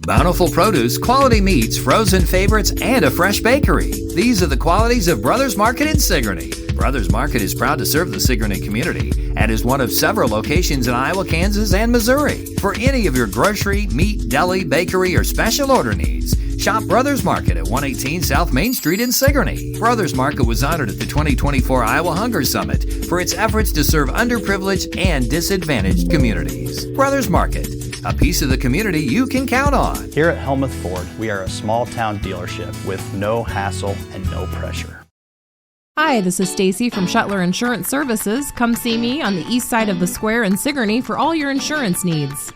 Bountiful produce, quality meats, frozen favorites, and a fresh bakery. These are the qualities of Brothers Market in Sigourney. Brothers Market is proud to serve the Sigourney community and is one of several locations in Iowa, Kansas, and Missouri. For any of your grocery, meat, deli, bakery, or special order needs, shop Brothers Market at 118 South Main Street in Sigourney. Brothers Market was honored at the 2024 Iowa Hunger Summit for its efforts to serve underprivileged and disadvantaged communities. Brothers Market, a piece of the community you can count on. Here at Helmuth Ford, we are a small town dealership with no hassle and no pressure. Hi, this is Stacy from Shuttler Insurance Services. Come see me on the east side of the square in Sigourney for all your insurance needs.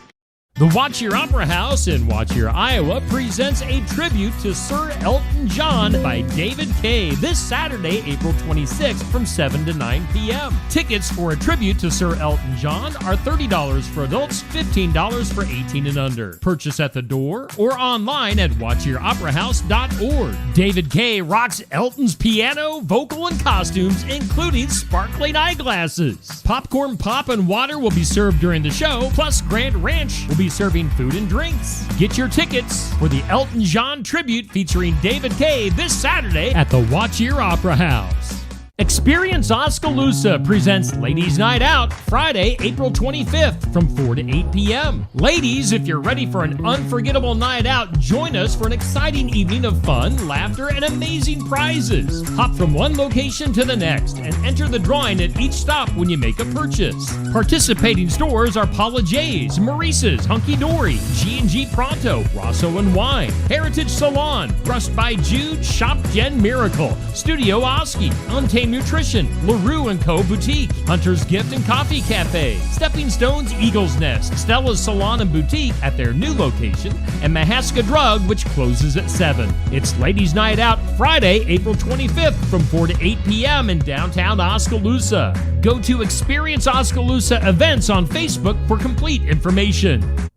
The Watch Your Opera House in Watch Your, Iowa presents a tribute to Sir Elton John by David Kaye this Saturday, April 26th from 7 to 9 p.m. Tickets for a tribute to Sir Elton John are $30 for adults, $15 for 18 and under. Purchase at the door or online at watchyyouroperahouse.org. David Kaye rocks Elton's piano, vocal, and costumes, including sparkling eyeglasses. Popcorn, pop, and water will be served during the show, plus Grand Ranch will be serving food and drinks. Get your tickets for the Elton John tribute featuring David Kaye this Saturday at the Watch Your Opera House. Experience Oskaloosa presents Ladies Night Out Friday, April 25th from 4 to 8 p.m. Ladies, if you're ready for an unforgettable night out, join us for an exciting evening of fun, laughter, and amazing prizes. Hop from one location to the next and enter the drawing at each stop when you make a purchase. Participating stores are Paula J's, Maurice's, Hunky Dory, G&G Pronto, Rosso and Wine, Heritage Salon, Brushed by Jude, Shop Gen Miracle, Studio Oski, Untamed Nutrition, LaRue & Co. Boutique, Hunter's Gift and Coffee Cafe, Stepping Stones Eagle's Nest, Stella's Salon and Boutique at their new location, and Mahaska Drug, which closes at 7. It's Ladies Night Out Friday, April 25th from 4 to 8 p.m. in downtown Oskaloosa. Go to Experience Oskaloosa Events on Facebook for complete information.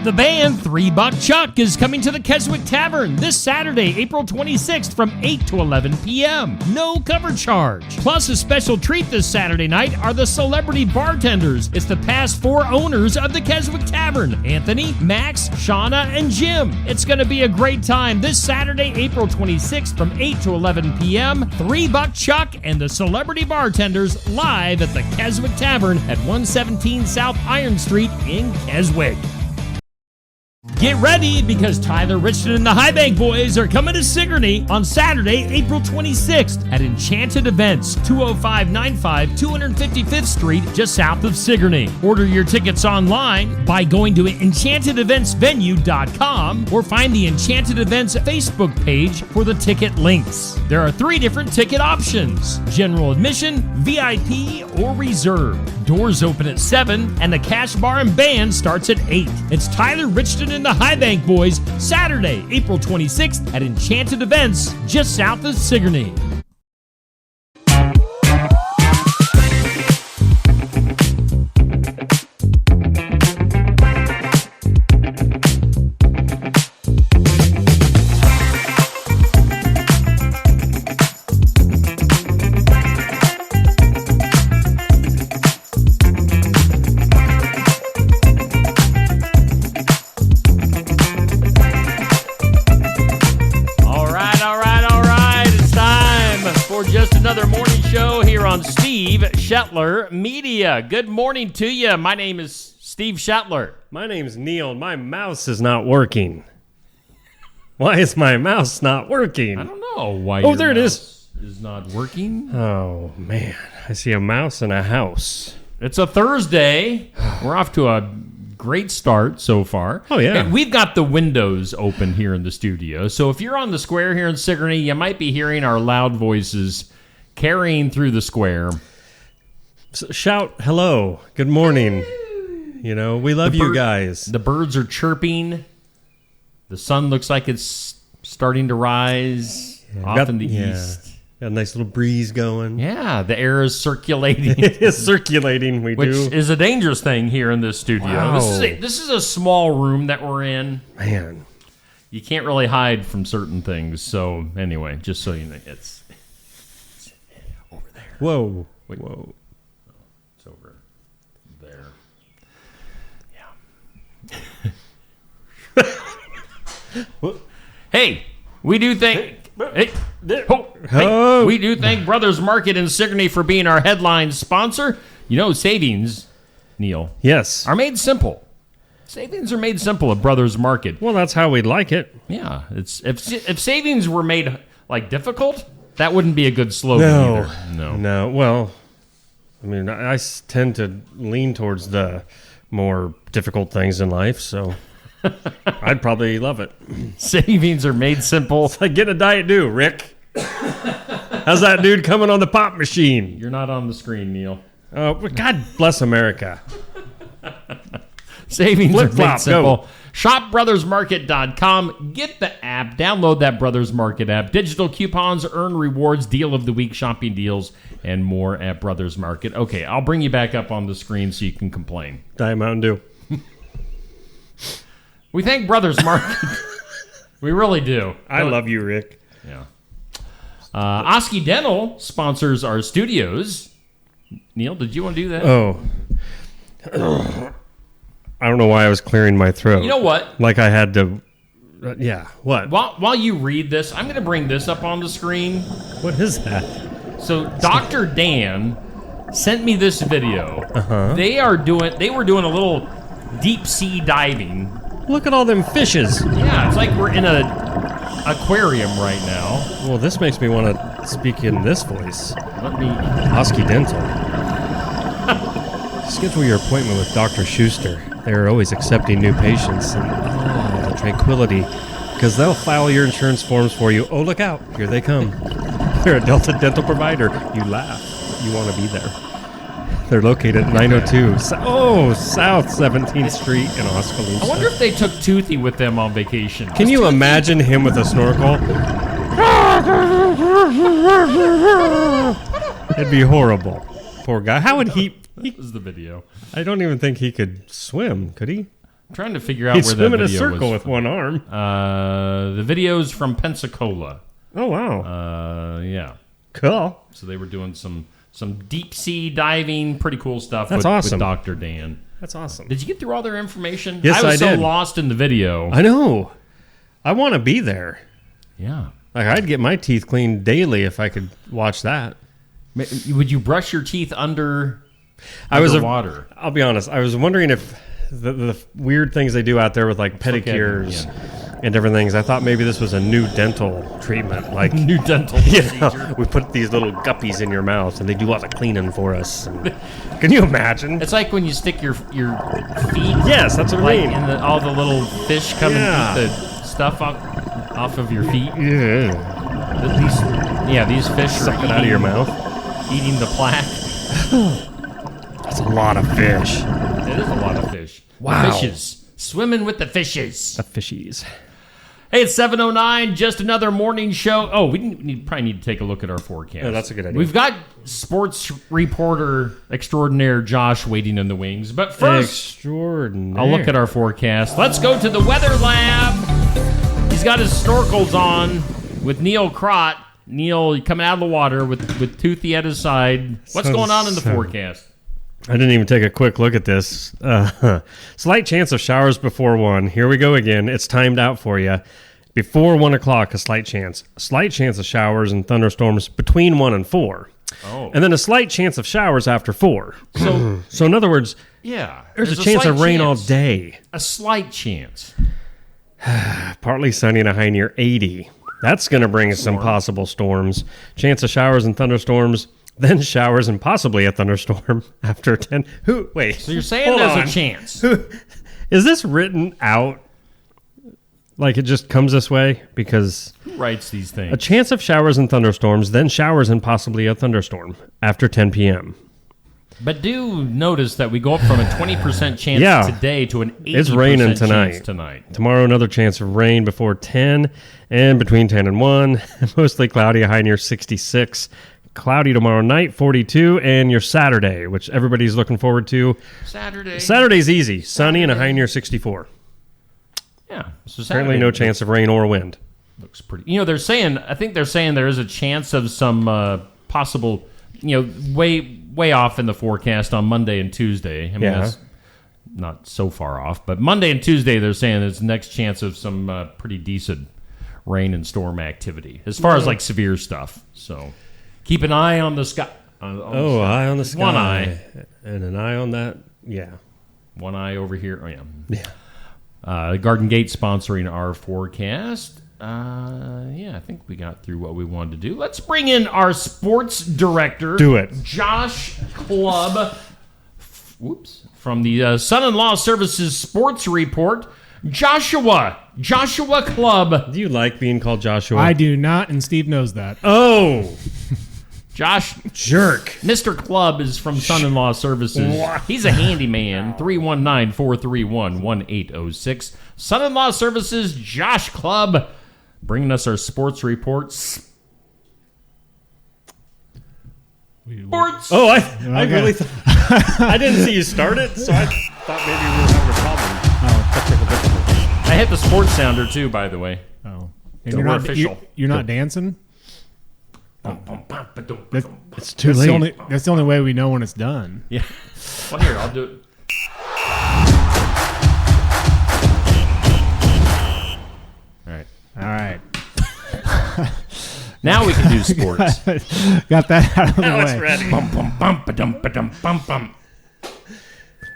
The band 3 Buck Chuck is coming to the Keswick Tavern this Saturday, April 26th from 8 to 11 p.m. No cover charge. Plus, a special treat this Saturday night are the celebrity bartenders. It's the past 4 owners of the Keswick Tavern, Anthony, Max, Shauna, and Jim. It's going to be a great time this Saturday, April 26th from 8 to 11 p.m. 3 Buck Chuck and the celebrity bartenders live at the Keswick Tavern at 117 South Iron Street in Keswick. Get ready because Tyler, Richton, and the High Bank Boys are coming to Sigourney on Saturday, April 26th at Enchanted Events, 20595 255th Street, just south of Sigourney. Order your tickets online by going to EnchantedEventsVenue.com or find the Enchanted Events Facebook page for the ticket links. There are 3 different ticket options: general admission, VIP, or reserve. Doors open at 7 and the cash bar and band starts at 8. It's Tyler, Richton, and the High Bank Boys, Saturday, April 26th at Enchanted Events, just south of Sigourney. Another morning show here on Steve Shetler Media. Good morning to you. My name is Steve Shetler. My name's Neil. My mouse is not working. Why is my mouse not working? I don't know why. Oh, there it is. Is not working. Oh man, I see a mouse in a house. It's a Thursday. We're off to a great start so far. Oh yeah. And we've got the windows open here in the studio. So if you're on the square here in Sigourney, you might be hearing our loud voices carrying through the square. So shout hello, good morning. You know, we love you guys. The birds are chirping. The sun looks like it's starting to rise off in the east. Got a nice little breeze going. Yeah, the air is circulating. It is circulating, which is a dangerous thing here in this studio. Wow. This is a small room that we're in. Man. You can't really hide from certain things. So anyway, just so you know, it's over there. Whoa. Wait. Whoa. It's over there. Yeah. Hey, we do thank... Hey, we do thank Brothers Market in Sigourney for being our headline sponsor. You know, savings, Neil, Yes. are made simple. Savings are made simple at Brothers Market. Well, that's how we'd like it. Yeah, it's if savings were made like difficult, that wouldn't be a good slogan either. No. Well, I mean, I tend to lean towards the more difficult things in life, so I'd probably love it. Savings are made simple. It's like getting a Diet Dew, Rick. How's that dude coming on the pop machine? You're not on the screen, Neil. Oh, God bless America. Savings are made Flip-flop, simple. go. ShopBrothersMarket.com. Get the app. Download that Brothers Market app. Digital coupons, earn rewards, deal of the week, shopping deals, and more at Brothers Market. Okay, I'll bring you back up on the screen so you can complain. Diet Mountain Dew. We thank Brothers Market. We really do. I love you, Rick. Yeah. Oski Dental sponsors our studios. Neil, did you want to do that? Oh. I don't know why I was clearing my throat. You know what? Like I had to... yeah, what? While you read this, I'm going to bring this up on the screen. What is that? So Dr. Dan sent me this video. Uh-huh. They were doing a little deep sea diving. Look at all them fishes. Yeah, it's like we're in a aquarium right now. Well, this makes me want to speak in this voice. Let me... Oski Dental. Schedule your appointment with Dr. Schuster. They're always accepting new patients. And the tranquility. Because they'll file your insurance forms for you. Oh, look out. Here they come. They're a Delta dental provider. You laugh. You want to be there. They're located at 902 South 17th Street in Oskaloosa. I wonder if they took Toothy with them on vacation. Can you imagine him with a snorkel? It'd be horrible. Poor guy. How would he... That was the video. I don't even think he could swim, could he? I'm trying to figure out He'd where swim that in a video circle was with one arm. The video's from Pensacola. Oh, wow. Yeah. Cool. So they were doing some deep sea diving, pretty cool stuff. That's with awesome. Dr. Dan. That's awesome. Did you get through all their information? Yes, I was I did. so lost in the video. I know. I want to be there. Yeah. Like, I'd get my teeth cleaned daily if I could watch that. Would you brush your teeth underwater? I'll be honest. I was wondering if the weird things they do out there with like pedicures and different things. I thought maybe this was a new dental treatment, like New dental procedure. we put these little guppies in your mouth and they do all the cleaning for us. Can you imagine? It's like when you stick your feet. Yes, that's what I mean. And all the little fish come and eat the stuff off of your feet. Yeah, These fish suck are it out of your mouth. eating the plaque. That's a lot of fish. It is a lot of fish. Wow. The fishes. Swimming with the fishes. The fishies. Hey, it's 7:09. Just another morning show. Oh, we probably need to take a look at our forecast. Yeah, that's a good idea. We've got sports reporter extraordinaire Josh waiting in the wings. But first, extraordinary. I'll look at our forecast. Let's go to the weather lab. He's got his snorkels on with Neil Crott. Neil coming out of the water with Toothy at his side. What's going on in the forecast? I didn't even take a quick look at this. Slight chance of showers before 1. Here we go again. It's timed out for you. Before 1 o'clock, a slight chance. Slight chance of showers and thunderstorms between 1 and 4. Oh. And then a slight chance of showers after 4. So in other words, Yeah. there's a chance of rain all day. A slight chance. Partly sunny and a high near 80. That's going to bring some possible storms. Chance of showers and thunderstorms, then showers and possibly a thunderstorm after 10. Wait. So you're saying there's a chance. Is this written out like it just comes this way? Because Who writes these things? a chance of showers and thunderstorms, then showers and possibly a thunderstorm after 10 p.m. But do notice that we go up from a 20% chance today to an 80% It's raining chance tonight. Tomorrow, another chance of rain before 10 and between 10 and 1. Mostly cloudy, a high near 66. Cloudy tomorrow night, 42. And your Saturday, which everybody's looking forward to. Saturday's easy. Sunny and a high near 64. Yeah. So Apparently no chance of rain or wind. Looks pretty. I think they're saying there is a chance of some possible, way off in the forecast on Monday and Tuesday. I mean, that's not so far off. But Monday and Tuesday, they're saying there's next chance of some pretty decent rain and storm activity as far as like severe stuff. So keep an eye on the sky. Eye on the sky. One eye. And an eye on that. Yeah. One eye over here. Oh, yeah. Garden Gate sponsoring our forecast. I think we got through what we wanted to do. Let's bring in our sports director. Do it. Josh Clubb. From the Son-in-Law Services Sports Report. Joshua Clubb. Do you like being called Joshua? I do not, and Steve knows that. Oh. Josh. Jerk. Mr. Clubb is from Son-in-Law Services. He's a handyman. 319-431-1806. Son-in-Law Services, Josh Clubb, bringing us our sports reports. Sports. Oh, I really thought... I didn't see you start it, so I thought maybe we were having a problem. I hit the sports sounder, too, by the way. Oh. And you're not official. You're not dancing? It's too late. That's the only way we know when it's done. Yeah. Well, here, I'll do it. All right. Now we can do sports. Got that out of the way. Now it's ready. Bum, bum, bum, ba-dum, ba-dum, bum, bum.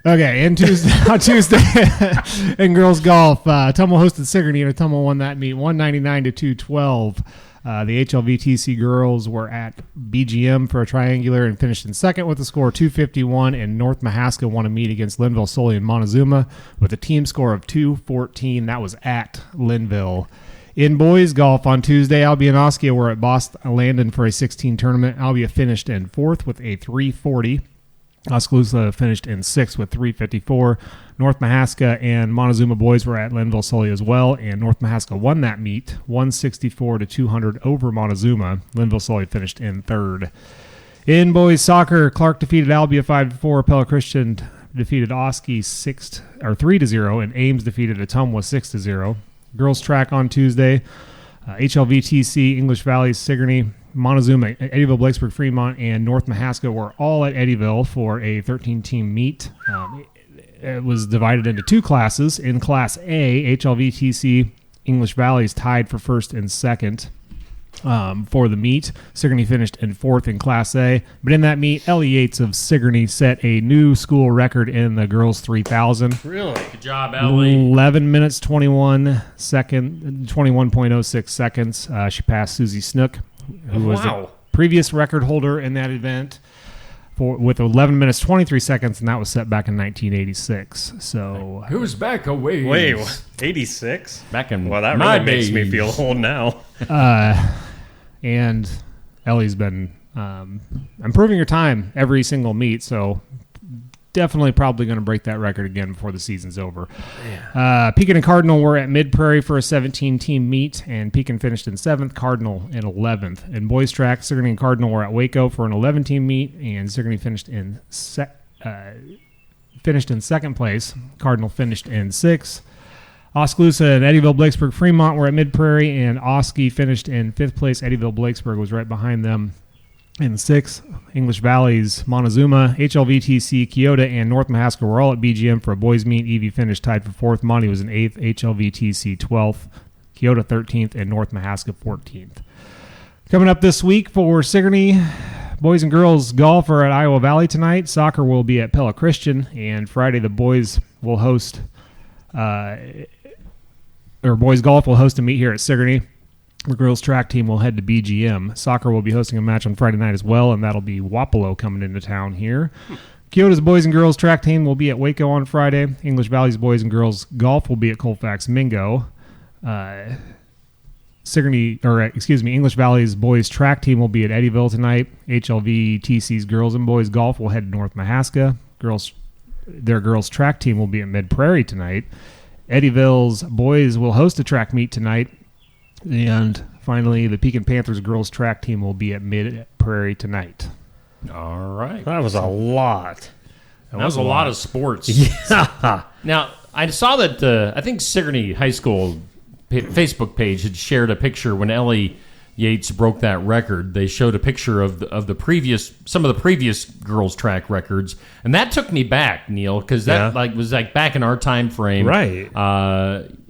Okay, on Tuesday in girls golf, Tumble hosted Sigourney, and Tumble won that meet 199-212. The HLVTC girls were at BGM for a triangular and finished in second with a score of 251, and North Mahaska won a meet against Linville Sully and Montezuma with a team score of 214. That was at Linville. In boys golf on Tuesday, Albia and Oskia were at Boston Landon for a 16 tournament. Albia finished in fourth with a 340. Oskaloosa finished in sixth with 354. North Mahaska and Montezuma boys were at Linville Sully as well, and North Mahaska won that meet 164-200 over Montezuma. Linville Sully finished in third. In boys soccer, Clark defeated Albia 5-4. Pella Christian defeated Oski 3-0, and Ames defeated Ottumwa 6-0. Girls track on Tuesday, HLVTC, English Valley, Sigourney, Montezuma, Eddyville, Blakesburg, Fremont, and North Mahaska were all at Eddyville for a 13-team meet. It was divided into two classes. In Class A, HLVTC, English Valley is tied for first and second for the meet. Sigourney finished in fourth in Class A. But in that meet, Ellie Yates of Sigourney set a new school record in the girls 3,000. Really? Good job, Ellie. 11 minutes, 21.06 seconds. She passed Susie Snook, who was the previous record holder in that event with 11 minutes, 23 seconds, and that was set back in 1986. So who's back away? Wait, 86? Back in that my really makes days. me feel old now. And Ellie's been improving her time every single meet, so definitely probably going to break that record again before the season's over. Pekin and Cardinal were at Mid-Prairie for a 17-team meet, and Pekin finished in 7th, Cardinal in 11th. In boys track, Sigourney and Cardinal were at Waco for an 11-team meet, and Sigourney finished in second place. Cardinal finished in 6th. Oskaloosa and Eddyville, Blakesburg, Fremont were at Mid-Prairie, and Oski finished in 5th place. Eddyville, Blakesburg was right behind them in 6th. English Valley's Montezuma, HLVTC, Kyoto, and North Mahaska were all at BGM for a boys meet. Evie finished tied for 4th. Monty was in 8th, HLVTC 12th, Kyoto 13th, and North Mahaska 14th. Coming up this week for Sigourney, boys and girls golf are at Iowa Valley tonight. Soccer will be at Pella Christian, and Friday the boys will host boys golf will host a meet here at Sigourney. The girls track team will head to BGM. Soccer will be hosting a match on Friday night as well, and that'll be Wapello coming into town here. Kyoto's boys and girls track team will be at Waco on Friday. English Valley's boys and girls golf will be at Colfax Mingo. English Valley's boys track team will be at Eddyville tonight. HLVTC's girls and boys golf will head to North Mahaska. Their girls track team will be at Mid-Prairie tonight. Eddyville's boys will host a track meet tonight. And finally, the Pekin Panthers girls track team will be at Mid-Prairie tonight. All right. That was a lot. That was a lot of sports. Yeah. Now, I saw that I think Sigourney High School Facebook page had shared a picture when Ellie Yates broke that record, they showed a picture of some of the previous girls track records, and that took me back, Neil, because that was back in our time frame. Right.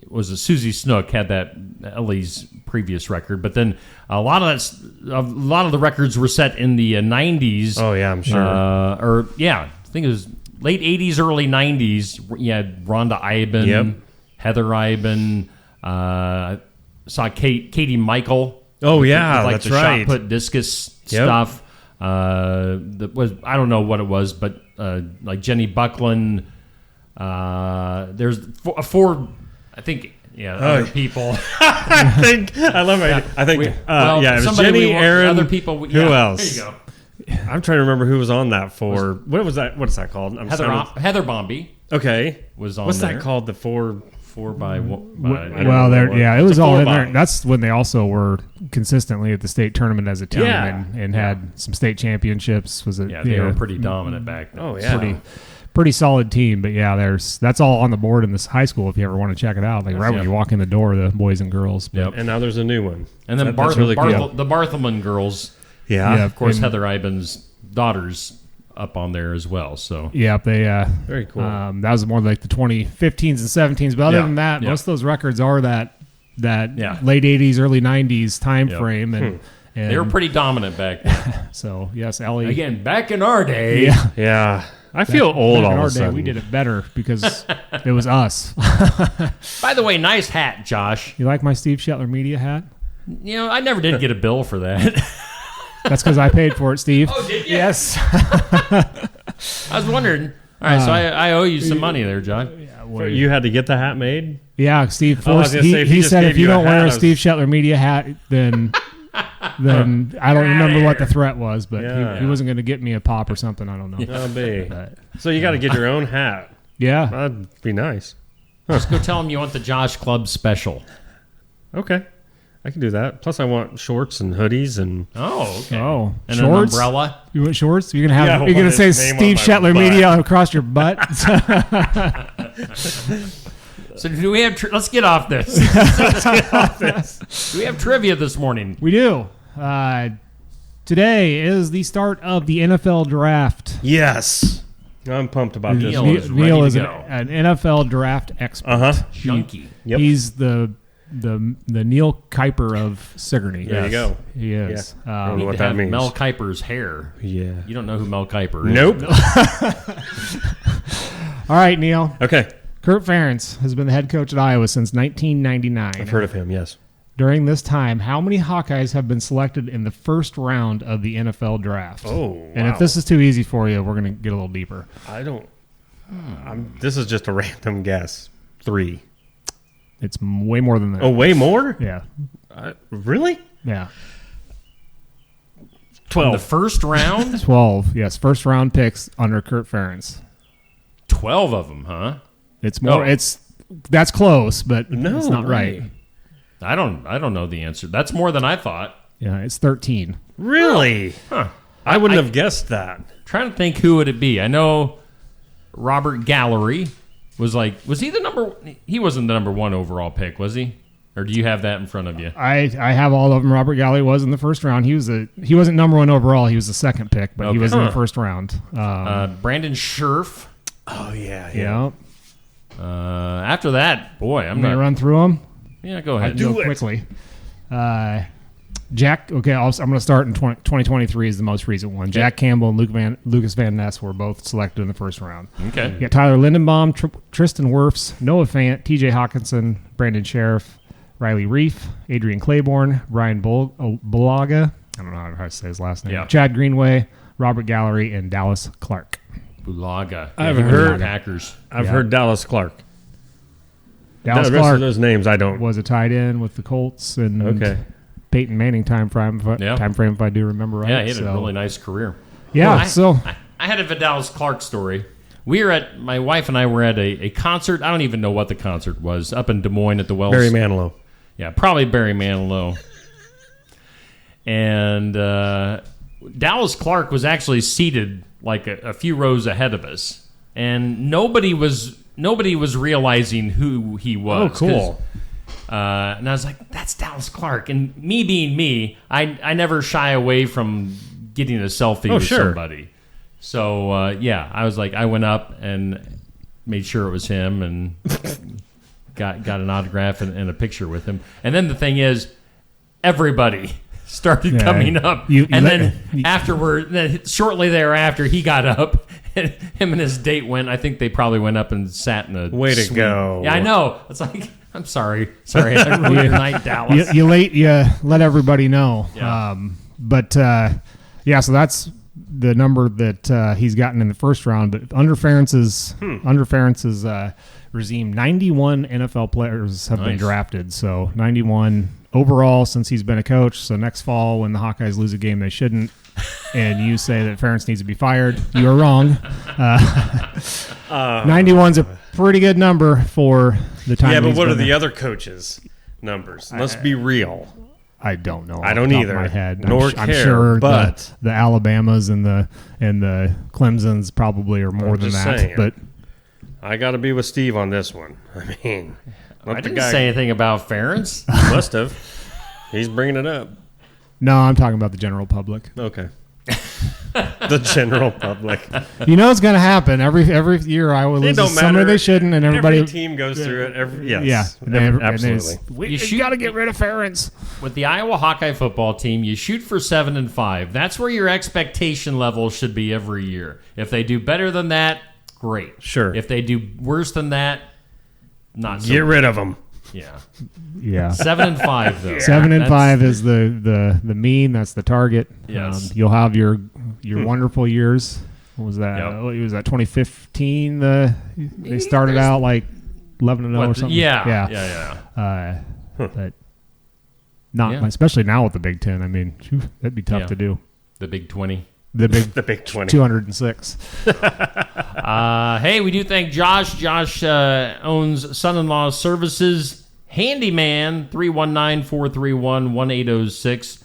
Was Susie Snook had that Ellie's previous record, but then a lot of the records were set in the 90s. Oh yeah, I'm sure. I think it was late 80s, early 90s. You had Rhonda Iben, Heather Iben, saw Katie Michael. Oh yeah, like that's the right. shot put discus stuff. That was, I don't know what it was, but like Jenny Buckland. There's four. I think other people. I love it. I think it was Jenny, Aaron. Other people. Who else? There you go. I'm trying to remember who was on that for. What was that? What's that called? Heather Bombi. Okay, was on. What's there. that called? The four Well, by it was all in there. That's when they also were consistently at the state tournament as a team and had some state championships. Was it? Yeah, they were pretty dominant back then. Oh yeah, pretty solid team. But yeah, that's all on the board in this high school if you ever want to check it out. Like when you walk in the door, the boys and girls. Yep. And now there's a new one. And then the Barthelman girls. Yeah, of course, Heather Iben's daughters up on there as well. So they very cool. That was more like the 2015s and 17s. But other than that, most of those records are that late 80s, early 90s time frame, and they were pretty dominant back then. So yes, Ellie. Again, back in our day. Yeah. I feel old all of a sudden. We did it better because it was us. By the way, nice hat, Josh. You like my Steve Shetler Media hat? I never did get a bill for that. That's because I paid for it, Steve. Oh, did you? Yes. I was wondering. All right, so I owe you some money there, John. Yeah, you had to get the hat made? Yeah, Steve forced. He said if you don't wear a Steve Shetler Media hat, then I don't remember what the threat was, but he wasn't going to get me a pop or something. I don't know. So you got to get your own hat. Yeah. That'd be nice. Let's go tell him you want the Josh Club special. Okay. I can do that. Plus, I want shorts and hoodies and okay. And shorts? An umbrella. You want shorts? You're gonna say Steve Shetler Media across your butt. So do we have? Let's get off this. Do we have trivia this morning? We do. Today is the start of the NFL draft. Yes. I'm pumped about this. Neil is an NFL draft expert. Junkie. Yep. He's the Neil Kiper of Sigourney. There you go. He is. I don't know what that means. Mel Kiper's hair. Yeah. You don't know who Mel Kiper is. Nope. All right, Neil. Okay. Kurt Ferentz has been the head coach at Iowa since 1999. I've heard of him, yes. During this time, how many Hawkeyes have been selected in the first round of the NFL draft? Oh, wow. And if this is too easy for you, we're going to get a little deeper. I don't... this is just a random guess. 3. It's way more than that. Oh, way more? Yeah. Really? Yeah. 12. In the first round? 12, yes. First round picks under Kurt Ferentz. 12 of them, huh? It's more. That's close, but it's not right. I don't know the answer. That's more than I thought. Yeah, it's 13. Really? Huh. I wouldn't have guessed that. Trying to think who would it be. I know Robert Gallery was he the number? He wasn't the number 1 overall pick, was he? Or do you have that in front of you? I have all of them. Robert Gallery was in the first round. He wasn't number 1 overall. He was the second pick, but he was in the first round. Brandon Scherf. Oh yeah. After that, boy, I'm going to run through them. Yeah, go ahead. Do it quickly. Jack. Okay, I'm going to start in 2023 is the most recent one. Jack Campbell and Lucas Van Ness were both selected in the first round. Okay. You got Tyler Lindenbaum, Tristan Wirfs, Noah Fant, T.J. Hawkinson, Brandon Sheriff, Riley Reif, Adrian Claiborne, Ryan Bulaga. I don't know how to say his last name. Yeah. Chad Greenway, Robert Gallery, and Dallas Clark. Bulaga. I've heard Packers. I've heard Dallas Clark. Dallas the rest Clark of those names I don't. was a tight end with the Colts and Peyton Manning time frame if I do remember right. Yeah, he had a really nice career. Yeah, I had a Dallas Clark story. My wife and I were at a concert. I don't even know what the concert was, up in Des Moines at the Wells. Barry Manilow. Yeah, probably Barry Manilow. And Dallas Clark was actually seated like a few rows ahead of us, and nobody was realizing who he was. Oh, cool. And I was like, that's Dallas Clark. And me being me, I never shy away from getting a selfie with somebody. So, I was like, I went up and made sure it was him and got an autograph and a picture with him. And then the thing is, everybody started coming up. Shortly thereafter, he got up. And him and his date went. I think they probably went up and sat in a way to go. Yeah, I know. It's like, I'm sorry. Sorry, I ruined your night, Dallas. You let everybody know. Yeah. So that's the number that he's gotten in the first round. But under Ferentz's regime, 91 NFL players have been drafted. So 91 overall since he's been a coach. So next fall, when the Hawkeyes lose a game they shouldn't, and you say that Ferentz needs to be fired, you are wrong. 91's a pretty good number for the time. Yeah, but what are the other coaches' numbers? Let's be real. I don't know. I don't either. My head. I'm sure but the Alabamas and the Clemsons probably are more than that. Saying. But I got to be with Steve on this one. I mean, I didn't say anything about Ferentz. He must have. He's bringing it up. No, I'm talking about the general public. Okay. The general public. You know it's going to happen every year. Iowa loses somebody they shouldn't, and everybody. Every team goes through it. Absolutely. You got to get rid of Ferentz. With the Iowa Hawkeye football team, you shoot for 7-5. That's where your expectation level should be every year. If they do better than that, great. Sure. If they do worse than that, not so get rid of them. Yeah. 7-5 though. 7-5 is the mean. That's the target. Yes. You'll have your wonderful years. What was that? It was that 2015. They started out like 11-0 or something. Yeah. But not especially now with the Big Ten. I mean, that'd be tough to do. The Big 20. The big 20. 206. Hey, we do thank Josh. Josh owns Son-in-Law Services. Handyman, 319-431-1806.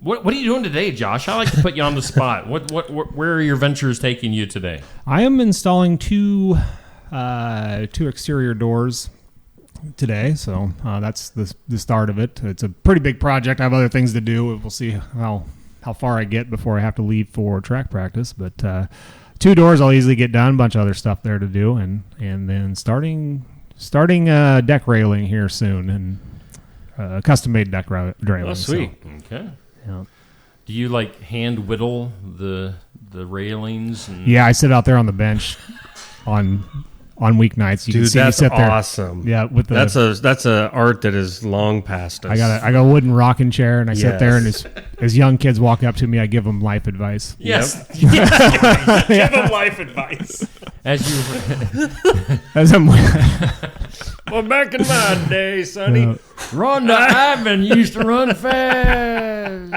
What are you doing today, Josh? I like to put you on the spot. Where are your ventures taking you today? I am installing two exterior doors today, so that's the start of it. It's a pretty big project. I have other things to do. We'll see how far I get before I have to leave for track practice. But 2 doors I'll easily get done. A bunch of other stuff there to do, and then starting deck railing here soon, and custom-made deck railing. Oh, sweet. So, okay. Yeah. Do you hand whittle the railings? Yeah, I sit out there on the bench on weeknights. You can see me sit there. Awesome. Yeah, that's a art that is long past us. I got a wooden rocking chair, and I sit there, and as young kids walk up to me, I give them life advice. Yes. Yep. Give them life advice. As I'm. Well, back in my day, Sonny, Rhonda Ivan used to run fast.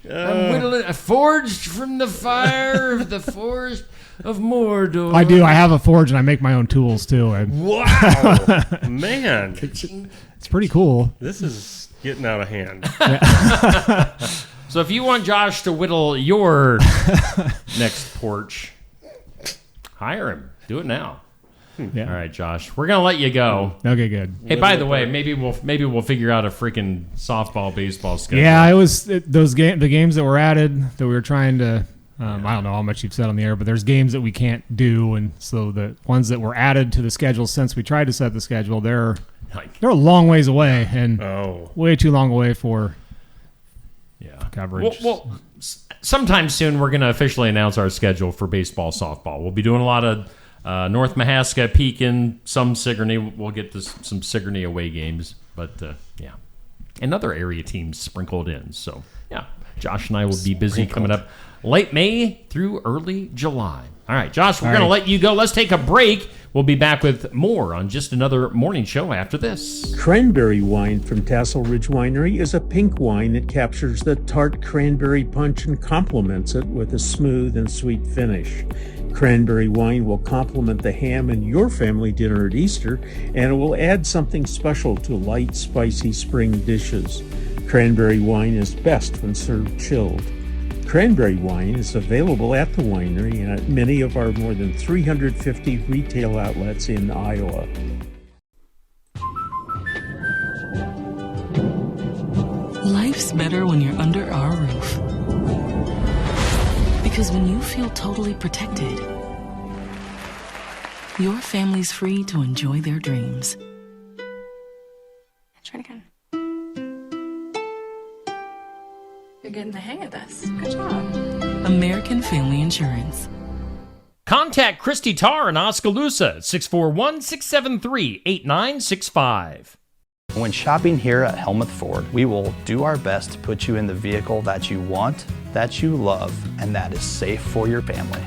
I'm whittling, forged from the fire of the forest of Mordor. I do. I have a forge, and I make my own tools too. Wow, man, it's pretty cool. This is getting out of hand. So, if you want Josh to whittle your next porch, hire him. Do it now. Yeah. All right, Josh. We're gonna let you go. Okay, good. Hey, by the way, maybe we'll figure out a freaking softball, baseball schedule. Yeah, the games that were added that we were trying to. I don't know how much you've said on the air, but there's games that we can't do, and so the ones that were added to the schedule since we tried to set the schedule, they're a long ways away, and way too long away for coverage. Well, sometime soon we're going to officially announce our schedule for baseball, softball. We'll be doing a lot of North Mahaska, Pekin, some Sigourney. We'll get to some Sigourney away games, but and other area teams sprinkled in. So Josh and I will be busy coming up late May through early July. All right, Josh, we're going to let you go. Let's take a break. We'll be back with more on just another morning show after this. Cranberry wine from Tassel Ridge Winery is a pink wine that captures the tart cranberry punch and complements it with a smooth and sweet finish. Cranberry wine will complement the ham in your family dinner at Easter, and it will add something special to light, spicy spring dishes. Cranberry wine is best when served chilled. Cranberry wine is available at the winery and at many of our more than 350 retail outlets in Iowa. better when you're under our roof. Because when you feel totally protected, your family's free to enjoy their dreams. Try it again. You're getting the hang of this. Good job. American Family Insurance. Contact Christy Tarr in Oskaloosa at 641-673-8965. When shopping here at Helmuth Ford, we will do our best to put you in the vehicle that you want, that you love, and that is safe for your family.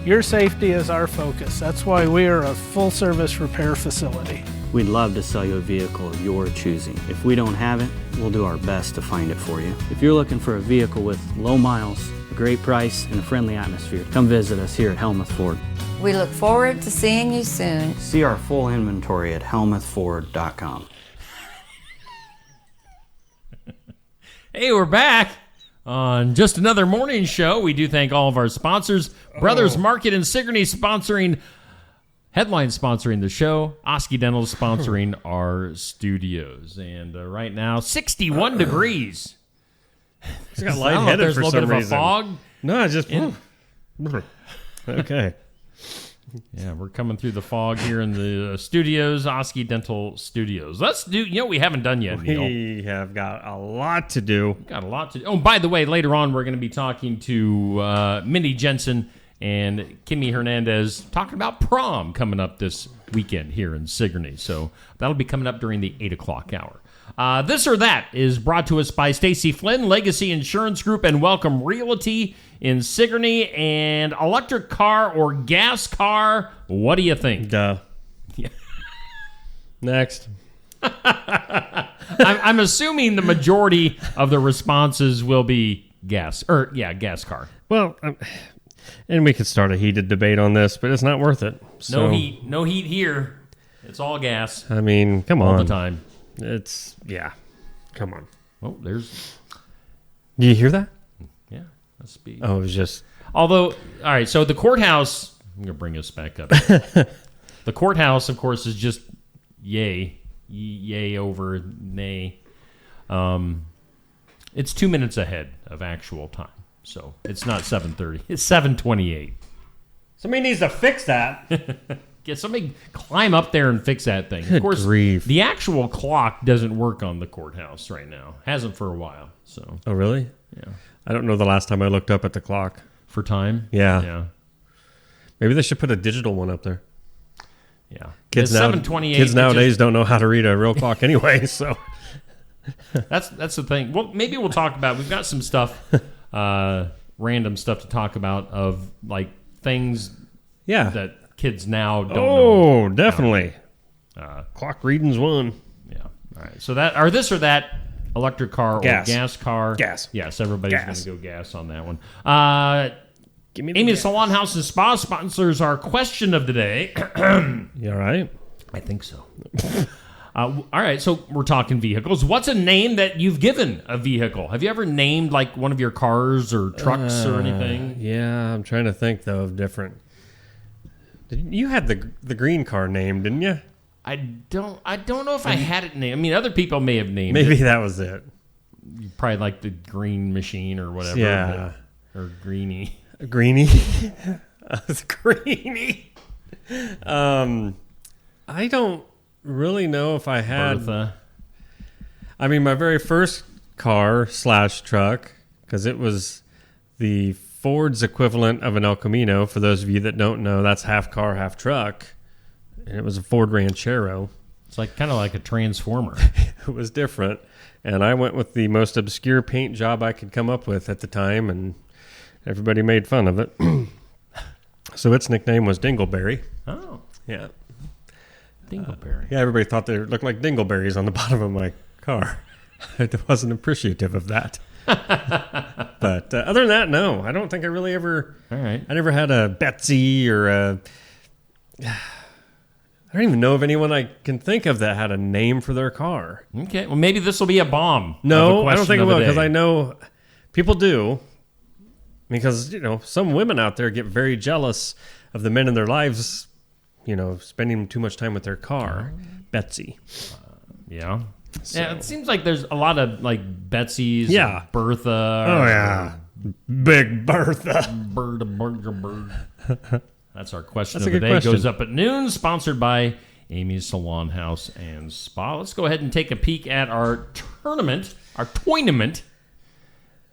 Your safety is our focus. That's why we are a full-service repair facility. We'd love to sell you a vehicle of your choosing. If we don't have it, we'll do our best to find it for you. If you're looking for a vehicle with low miles, a great price, and a friendly atmosphere, come visit us here at Helmuth Ford. We look forward to seeing you soon. See our full inventory at helmuthford.com. Hey, we're back on just another morning show. We do thank all of our sponsors. Brothers Market and Sigourney Headline sponsoring the show. Oski Dental sponsoring our studios. And right now, 61 degrees. It's got lightheaded for some reason. There's a little bit of a fog. No, I just... Okay. Yeah, we're coming through the fog here in the studios, Oski Dental Studios. Let's do, we haven't done yet, Neil. We have got a lot to do. Oh, by the way, later on, we're going to be talking to Mindy Jensen and Kimi Hernandez talking about Prom coming up this weekend here in Sigourney. So that'll be coming up during the 8 o'clock hour. This or That is brought to us by Stacy Flynn, Legacy Insurance Group, and Welcome Realty in Sigourney. And electric car or gas car, what do you think? Duh. Yeah. Next. I'm assuming the majority of the responses will be gas car. Well, and we could start a heated debate on this, but it's not worth it. So, No heat here. It's all gas. I mean, come on. All the time. Come on. Oh, there's... Do you hear that? Yeah, must be. Oh, it was just... Although, all right, so the courthouse... I'm going to bring us back up. The courthouse, of course, is just yay over nay. It's 2 minutes ahead of actual time. So it's not 7:30. It's 7:28. Somebody needs to fix that. Get somebody climb up there and fix that thing. Good of course, grief. The actual clock doesn't work on the courthouse right now. Hasn't for a while. So. Oh, really? Yeah. I don't know the last time I looked up at the clock. For time? Yeah. Maybe they should put a digital one up there. Yeah. Kids nowadays don't know how to read a real clock anyway, so. That's the thing. Well, maybe we'll talk about, we've got some stuff, random stuff to talk about of like things that kids now don't know. Oh, definitely. Clock reading's one. Yeah. All right. So this or that electric car or gas car. Gas. Yes, everybody's going to go gas on that one. Give me Amy's Salon House and Spa sponsors our question of the day. You all right? I think so. All right, so we're talking vehicles. What's a name that you've given a vehicle? Have you ever named like one of your cars or trucks or anything? Yeah, I'm trying to think though of different. You had the green car name, didn't you? I don't know if I had it named. I mean, other people may have named Maybe it. That was it. Probably like the Green Machine or whatever. Yeah. Or Greenie. Greenie? Greenie. I don't really know if I had... Bertha. I mean, my very first car / truck, because it was the Ford's equivalent of an El Camino. For those of you that don't know, that's half car, half truck. And it was a Ford Ranchero. It's like kind of like a Transformer. It was different. And I went with the most obscure paint job I could come up with at the time, and everybody made fun of it. So its nickname was Dingleberry. Oh. Yeah. Dingleberry. Yeah, everybody thought they looked like dingleberries on the bottom of my car. I wasn't appreciative of that. But other than that, no. I don't think I really ever... All right. I never had a Betsy or a... I don't even know of anyone I can think of that had a name for their car. Okay. Well, maybe this will be a bomb. No, I don't think it will, because I know people do. Because, some women out there get very jealous of the men in their lives, spending too much time with their car. Betsy. Yeah. So. Yeah, it seems like there's a lot of like Betsy's, Bertha. Oh yeah, Big Bertha. Bird. That's our question That's of a the good day. question. Goes up at noon. Sponsored by Amy's Salon House and Spa. Let's go ahead and take a peek at our tournament.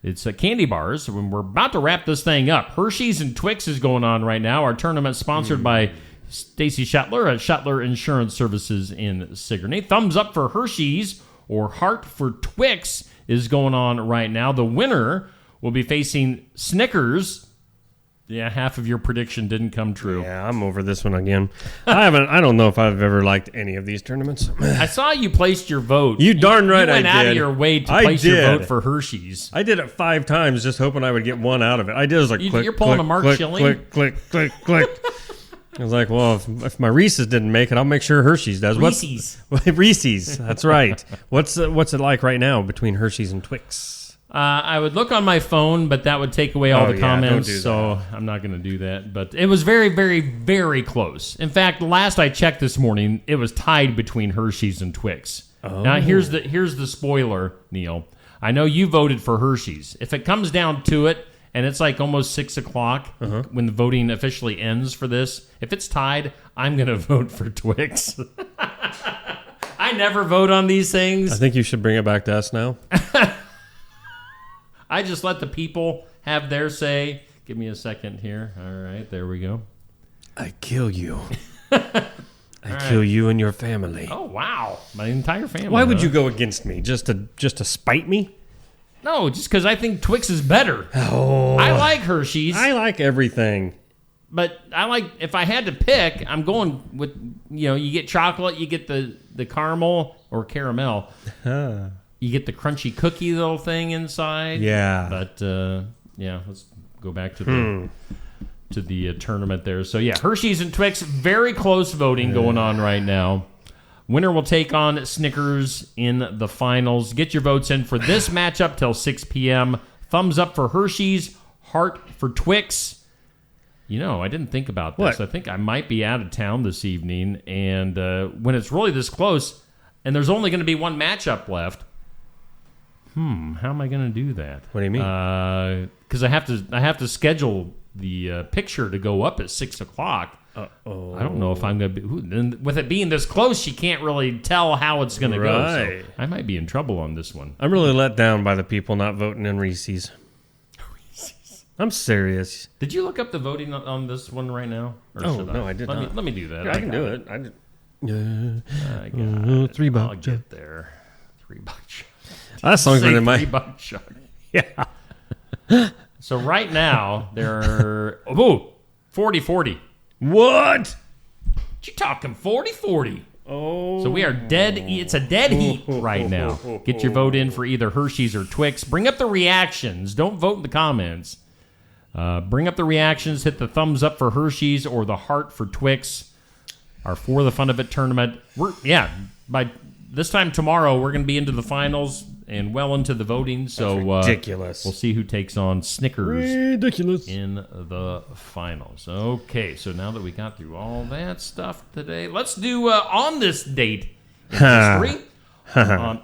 It's candy bars. When we're about to wrap this thing up, Hershey's and Twix is going on right now. Our tournament sponsored by Stacy Shetler at Shetler Insurance Services in Sigourney. Thumbs up for Hershey's or heart for Twix is going on right now. The winner will be facing Snickers. Yeah, half of your prediction didn't come true. Yeah, I'm over this one again. I don't know if I've ever liked any of these tournaments. I saw you placed your vote. You darn right I did. You went out of your way to place your vote for Hershey's. I did it 5 times just hoping I would get one out of it. I did. It was like click, you're pulling click, a Mark click, Schilling? click. I was like, well, if my Reese's didn't make it, I'll make sure Hershey's does. Reese's. That's right. What's it like right now between Hershey's and Twix? I would look on my phone, but that would take away all the comments, don't do so I'm not going to do that. But it was very, very, very close. In fact, last I checked this morning, it was tied between Hershey's and Twix. Oh. Now, here's the spoiler, Neil. I know you voted for Hershey's. If it comes down to it, and it's like almost 6 o'clock when the voting officially ends for this, if it's tied, I'm going to vote for Twix. I never vote on these things. I think you should bring it back to us now. I just let the people have their say. Give me a second here. All right, there we go. I kill you. I kill you and your family. Oh, wow. My entire family. Why would you go against me? Just to spite me? No, just because I think Twix is better. Oh. I like Hershey's. I like everything. But I like, if I had to pick, I'm going with, you get chocolate, you get the caramel or caramel. You get the crunchy cookie little thing inside. Yeah. But, let's go back to the tournament there. So, yeah, Hershey's and Twix, very close voting going on right now. Winner will take on Snickers in the finals. Get your votes in for this matchup till 6 p.m. Thumbs up for Hershey's, heart for Twix. I didn't think about this. What? I think I might be out of town this evening. And when it's really this close, and there's only going to be one matchup left, how am I going to do that? What do you mean? Because I have to schedule the picture to go up at 6 o'clock. Uh-oh. I don't know if I'm going to be... With it being this close, you can't really tell how it's going to go. So I might be in trouble on this one. I'm really let down by the people not voting in Reese's. I'm serious. Did you look up the voting on this one right now? Or No, I did not. Let me do that. Yeah, I can do it. I got it. $3. I'll get there. $3. That song's been in my... $3 Chuck. Yeah. So right now, there are... 40-40. What? You talking 40-40? Oh. So we are dead. It's a dead heat right now. Get your vote in for either Hershey's or Twix. Bring up the reactions. Don't vote in the comments. Bring up the reactions. Hit the thumbs up for Hershey's or the heart for Twix. Our For the Fun of It tournament. By this time tomorrow, we're going to be into the finals and well into the voting. So ridiculous. We'll see who takes on Snickers ridiculous in the finals. Okay, so now that we got through all that stuff today, let's do on this date in history. I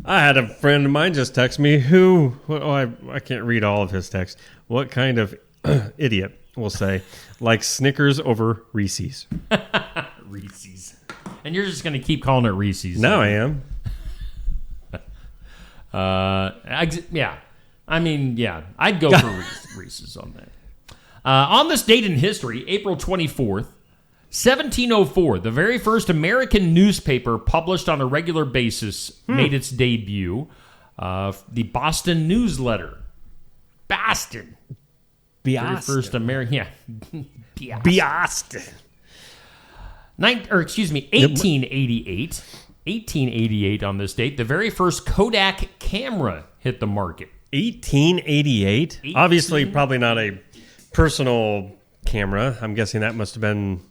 had a friend of mine just text me I can't read all of his text. What kind of idiot will say like Snickers over Reese's? Reese's. And you're just going to keep calling it Reese's. No, I am. I'd go for Reese's on that. On this date in history, April 24th, 1704, the very first American newspaper published on a regular basis made its debut. The Boston Newsletter. Boston. Very first American. Yeah. Boston. 1888. 1888 on this date, the very first Kodak camera hit the market. 1888? Obviously, probably not a personal camera. I'm guessing that must have been...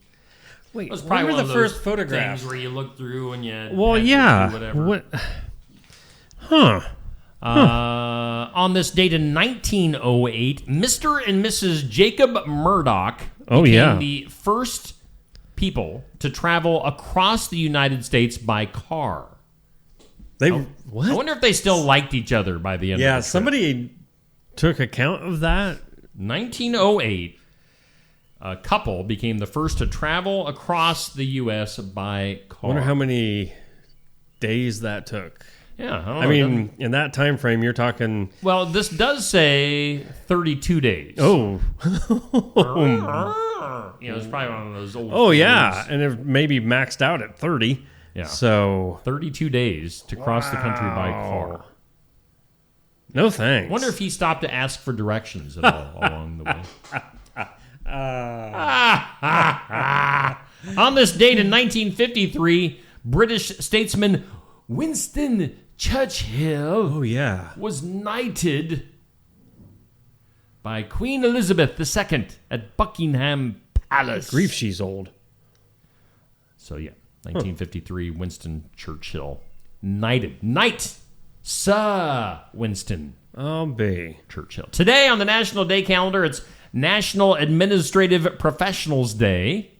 Wait, it was probably when one were the of those first photographs? things where you look through and you... Well, yeah. Whatever. What? Huh. On this date in 1908, Mr. and Mrs. Jacob Murdoch became the first people to travel across the United States by car. What? I wonder if they still liked each other by the end of the trip. Somebody took account of that. 1908, a couple became the first to travel across the U.S. by car. I wonder how many days that took. Yeah, I don't know. I mean, in that time frame, you're talking... Well, this does say 32 days. Oh. It's probably one of those old... Oh, yeah. And it maybe maxed out at 30. Yeah. So... 32 days to cross the country by car. No thanks. Wonder if he stopped to ask for directions at all along the way. On this date in 1953, British statesman Winston Churchill was knighted by Queen Elizabeth II at Buckingham Palace. Grief, she's old. So, 1953, Winston Churchill knighted. Knight Sir Winston Churchill. Today on the National Day calendar, it's National Administrative Professionals Day.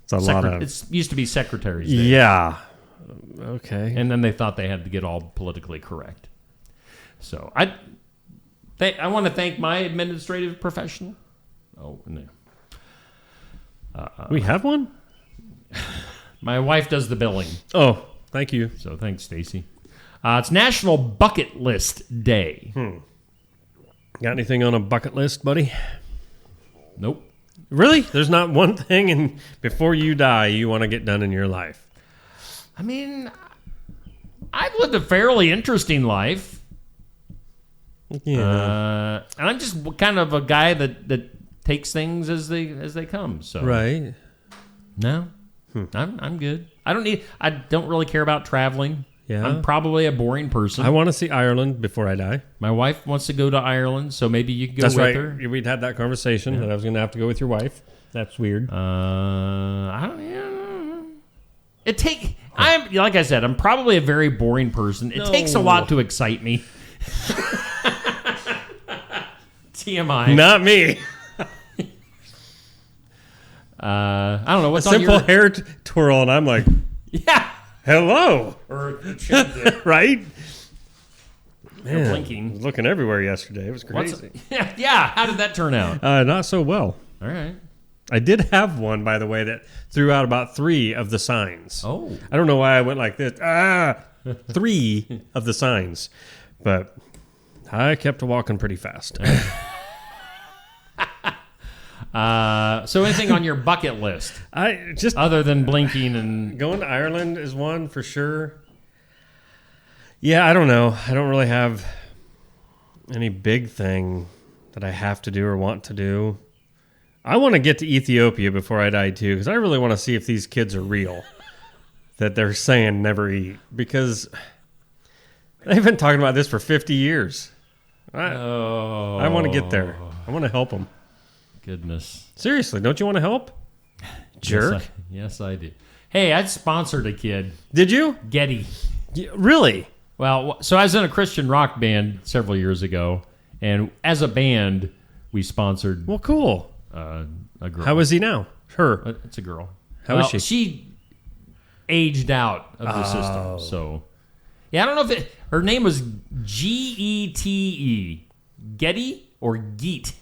It's a lot of... It used to be Secretary's Day. Yeah. Okay. And then they thought they had to get all politically correct. So I want to thank my administrative professional. Oh, no. We have one? My wife does the billing. Oh, thank you. So thanks, Stacy. It's National Bucket List Day. Got anything on a bucket list, buddy? Nope. Really? There's not one thing and before you die you want to get done in your life? I mean, I've lived a fairly interesting life. Yeah. And I'm just kind of a guy that takes things as they come. So right. No. I'm good. I don't really care about traveling. Yeah. I'm probably a boring person. I want to see Ireland before I die. My wife wants to go to Ireland, so maybe you can go with her. We'd had that conversation that I was going to have to go with your wife. That's weird. I don't know. Like I said, I'm probably a very boring person. It takes a lot to excite me. TMI. Not me. I don't know what's a on simple your hair twirl, and I'm like, yeah, hello, right? Man, blinking. I was looking everywhere yesterday. It was crazy. Yeah. How did that turn out? Not so well. All right. I did have one, by the way, that threw out about 3 of the signs. Oh. I don't know why I went like this. 3 of the signs. But I kept walking pretty fast. So anything on your bucket list? Other than blinking and... Going to Ireland is one for sure. Yeah, I don't know. I don't really have any big thing that I have to do or want to do. I want to get to Ethiopia before I die too, because I really want to see if these kids are real. That they're saying never eat. Because they've been talking about this for 50 years. I want to get there. I want to help them. Goodness. Seriously, don't you want to help? Jerk. Yes, I do. Hey, I sponsored a kid. Did you? Getty. Yeah, really? Well, so I was in a Christian rock band several years ago, and as a band, we sponsored... Well, cool. A girl. How is he now? Her. It's a girl. How is she? She aged out of the system. So, yeah, I don't know if her name was Gete. Getty or Geet?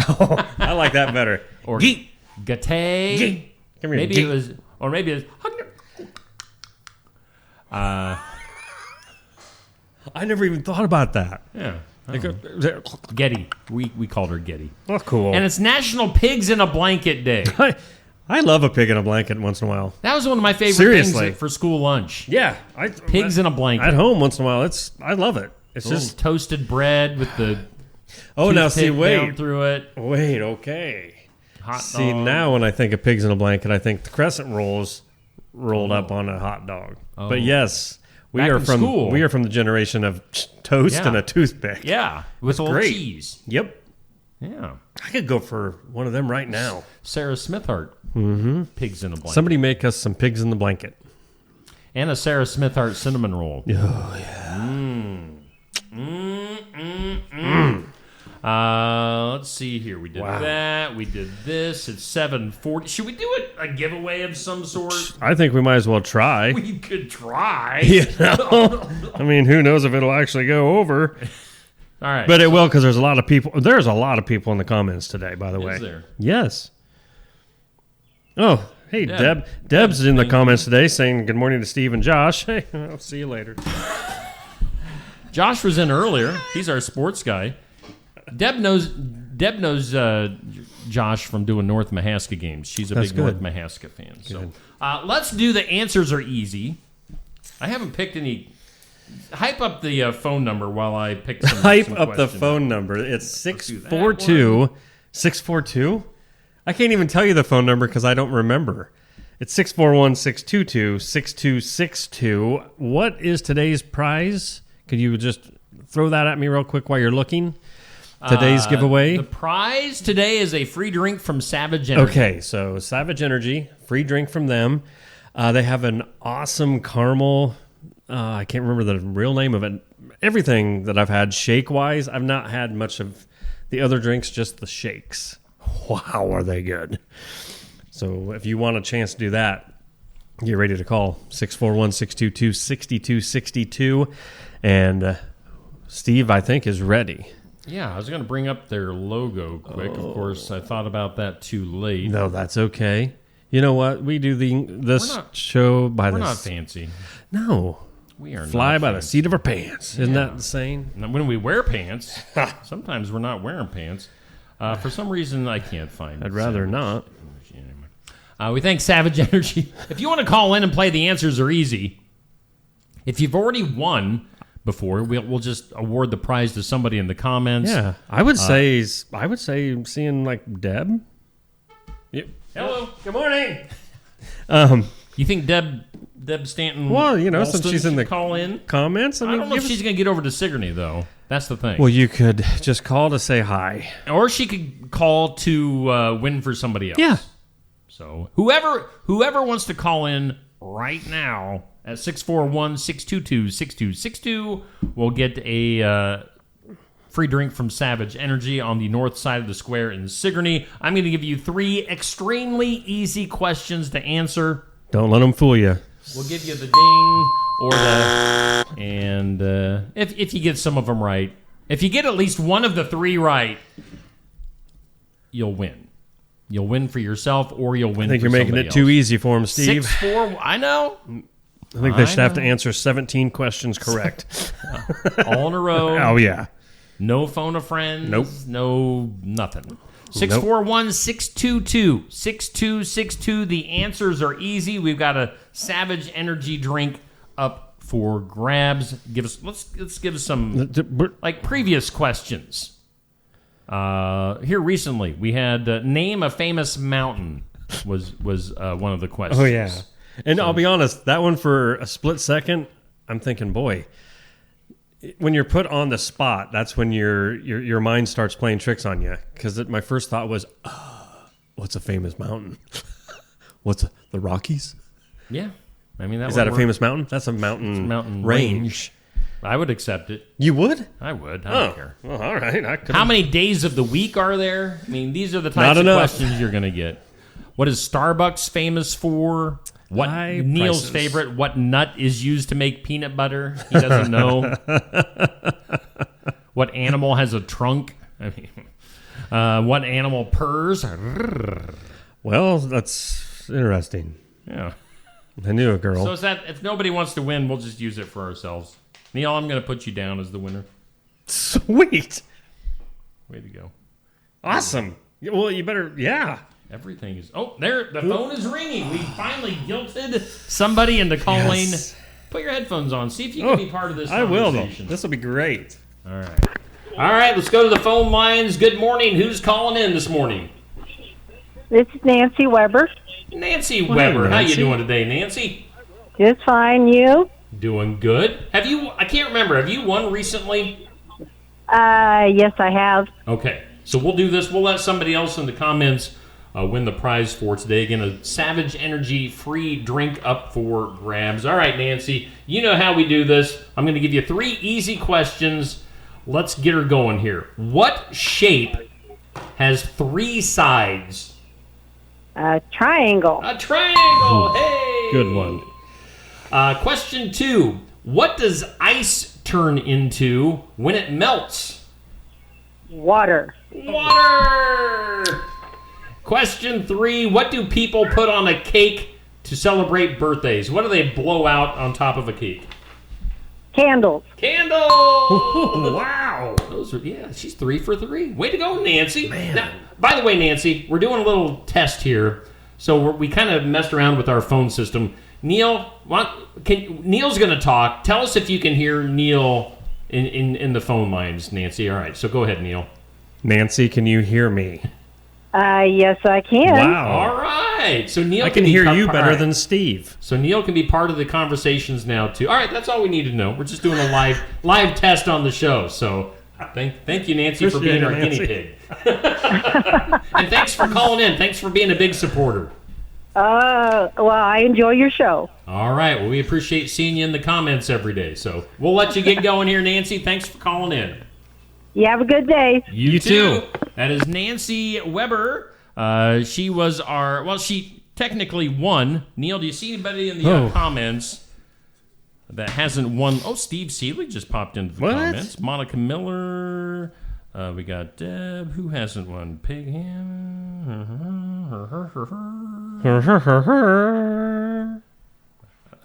I like that better. Or Geet. Gate. Geet. Come here. Maybe Geet. it was, or maybe it was. I never even thought about that. Yeah. Getty. We called her Getty. Oh, cool. And it's National Pigs in a Blanket Day. I love a pig in a blanket once in a while. That was one of my favorite things for school lunch. Yeah. Pigs in a blanket. At home once in a while. I love it. It's just toasted bread with the now see, wait. down through it. Wait, okay. Hot see, dog. now when I think of pigs in a blanket, I think the crescent rolls rolled up on a hot dog. Oh. But yes, we Back are in from school. we are from the generation of toast and a toothpick. Yeah, with old great. cheese. Yep. Yeah. I could go for one of them right now. Sarah Smithart. Mm-hmm. Pigs in a blanket. Somebody make us some pigs in the blanket. And a Sarah Smithart cinnamon roll. Oh, yeah. Let's let's see here. We did that. We did this. It's 7:40. Should we do a giveaway of some sort? I think we might as well try. We could try. You know? I mean, who knows if it'll actually go over. All right. But it will, because there's a lot of people. There's a lot of people in the comments today, by the way. Is there? Yes. Oh, hey, Deb. Deb's in the comments today saying good morning to Steve and Josh. Hey, I'll see you later. Josh was in earlier. He's our sports guy. Deb knows Josh from doing North Mahaska games. She's a big North Mahaska fan. So let's do the answers are easy. I haven't picked any. Hype up the phone number while I pick some. Hype up the phone number. It's 642. 642? I can't even tell you the phone number because I don't remember. It's 641-622-6262. What is today's prize? Could you just throw that at me real quick while you're looking? Today's giveaway? The prize today is a free drink from Savage Energy. Okay, so Savage Energy, free drink from them. They have an awesome caramel. I can't remember the real name of it. Everything that I've had shake-wise, I've not had much of the other drinks, just the shakes. Wow, are they good. So if you want a chance to do that, get ready to call 641-622-6262. And Steve, I think, is ready. Yeah, I was going to bring up their logo quick. Of course, I thought about that too late. No, that's okay. You know what? We do this show by We're not fancy. No. We are Fly not by fancy. the seat of our pants. Isn't that insane? When we wear pants, sometimes we're not wearing pants. For some reason, I can't find it. I'd rather not. We thank Savage Energy. If you want to call in and play, the answers are easy. If you've already won before, we'll just award the prize to somebody in the comments. Yeah, I would say seeing like Deb. Yep. Hello. Good morning. You think Deb Stanton? Well, since Ralston she's in the call in comments. I don't know if she's going to get over to Sigourney though. That's the thing. Well, you could just call to say hi, or she could call to win for somebody else. Yeah. So whoever wants to call in right now at 641-622-6262 will get a free drink from Savage Energy on the north side of the square in Sigourney. I'm going to give you 3 extremely easy questions to answer. Don't let them fool you. We'll give you the ding or the... And if you get some of them right, if you get at least one of the 3 right, you'll win. You'll win for yourself or you'll win for somebody else. I think you're making it too easy for them, Steve. 6-4, I know. I think they should have to answer 17 questions correct. All in a row. Oh, yeah. No phone a friend. Nope. No nothing. 641-622-6262. The answers are easy. We've got a Savage Energy drink up for grabs. Let's give some like previous questions. Here recently we had name a famous mountain was one of the questions. Oh yeah. And I'll be honest, that one for a split second, I'm thinking, boy, when you're put on the spot, that's when your mind starts playing tricks on you. Because my first thought was, what's a famous mountain? What's the Rockies? Yeah, I mean is that a famous mountain? That's a mountain range. I would accept it. You would? I would. I don't care. Well, all right. How many days of the week are there? I mean, these are the types of questions you're going to get. What is Starbucks famous for? What Neil's favorite? What nut is used to make peanut butter? He doesn't know. What animal has a trunk? I mean, what animal purrs? Well, that's interesting. Yeah, I knew a girl. So is that if nobody wants to win, we'll just use it for ourselves. Neil, I'm going to put you down as the winner. Sweet. Way to go. Awesome. Well, you better, yeah. Everything is... Oh, there. The phone is ringing. We finally guilted somebody into calling. Yes. Put your headphones on. See if you can be part of this conversation. I will, though. This will be great. All right. All right, let's go to the phone lines. Good morning. Who's calling in this morning? This is Nancy Weber. Nancy Weber. How you doing today, Nancy? Just fine. You? Doing good. Have you... I can't remember. Have you won recently? Yes, I have. Okay. So we'll do this. We'll let somebody else in the comments win the prize for today. Again, a Savage Energy free drink up for grabs. All right, Nancy, you know how we do this. I'm going to give you 3 easy questions. Let's get her going here. What shape has 3 sides? Triangle. A triangle. Hey. Good one. Question 2. What does ice turn into when it melts? Water. Water. Question 3. What do people put on a cake to celebrate birthdays? What do they blow out on top of a cake? Candles. Candles. Wow. Those are, she's 3 for 3. Way to go, Nancy. Man. Now, by the way, Nancy, we're doing a little test here. So we kind of messed around with our phone system. Neil, Neil's going to talk. Tell us if you can hear Neil in the phone lines, Nancy. All right, so go ahead, Neil. Nancy, can you hear me? Yes, I can. Wow. All right. So Neil I can hear you better than Steve. So Neil can be part of the conversations now, too. All right, that's all we need to know. We're just doing a live test on the show. So thank you, Nancy, for being our guinea pig. And thanks for calling in. Thanks for being a big supporter. Well, I enjoy your show. All right. Well, we appreciate seeing you in the comments every day. So we'll let you get going here, Nancy. Thanks for calling in. You have a good day. You too. That is Nancy Weber. She was she technically won. Neil, do you see anybody in the comments that hasn't won? Oh, Steve Seeley just popped into the comments. Monica Miller. We got Deb. Who hasn't won? Pig Ham.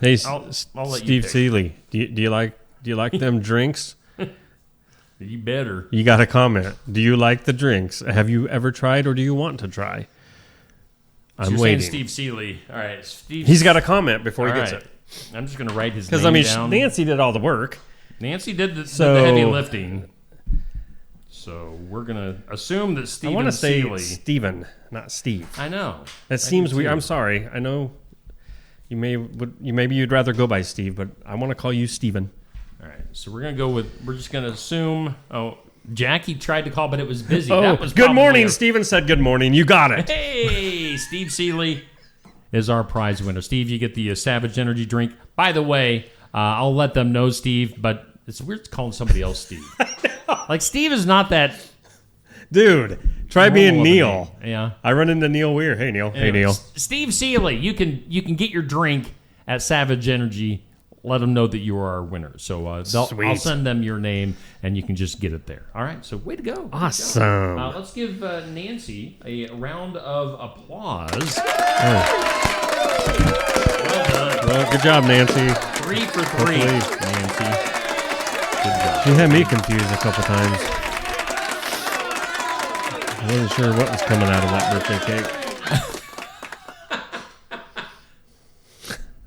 Hey, I'll let Steve you Seeley, do you like them drinks? You better. You got a comment. Do you like the drinks? Have you ever tried, or do you want to try? I'm waiting. Steve Seeley. All right, Steve. He's got a comment before he gets it. I'm just going to write his name down. Because Nancy did all the work. Nancy did the heavy lifting. So we're going to assume that Steven I want to say Seeley. Steven, not Steve. I know. That seems weird. I'm sorry. I know maybe you'd rather go by Steve, but I want to call you Steven. All right. So we're just going to assume. Oh, Jackie tried to call, but it was busy. Oh, that was good morning. Steven said good morning. You got it. Hey, Steve Seeley is our prize winner. Steve, you get the Savage Energy drink. By the way, I'll let them know, Steve, but it's weird calling somebody else Steve. Like, Steve is not that... Dude, try being Neil. Yeah. I run into Neil Weir. Hey, Neil. Anyway, hey, Neil. Steve Seeley, you can get your drink at Savage Energy. Let them know that you are our winner. So I'll send them your name, and you can just get it there. All right, so way to go. Awesome. Let's give Nancy a round of applause. Well done. Well, good job, Nancy. 3 for 3, Nancy. Good job. She had me confused a couple times. I wasn't sure what was coming out of that birthday cake.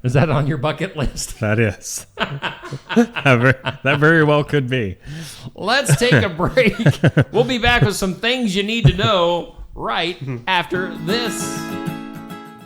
Is that on your bucket list? That is. That very well could be. Let's take a break. We'll be back with some things you need to know right after this.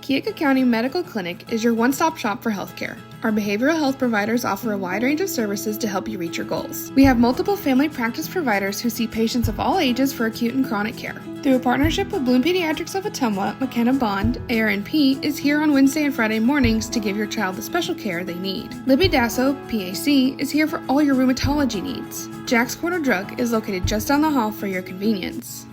Keokuk County Medical Clinic is your one-stop shop for healthcare. Our behavioral health providers offer a wide range of services to help you reach your goals. We have multiple family practice providers who see patients of all ages for acute and chronic care. Through a partnership with Bloom Pediatrics of Ottumwa, McKenna Bond, ARNP is here on Wednesday and Friday mornings to give your child the special care they need. Libby Dasso, PAC, is here for all your rheumatology needs. Jack's Corner Drug is located just down the hall for your convenience.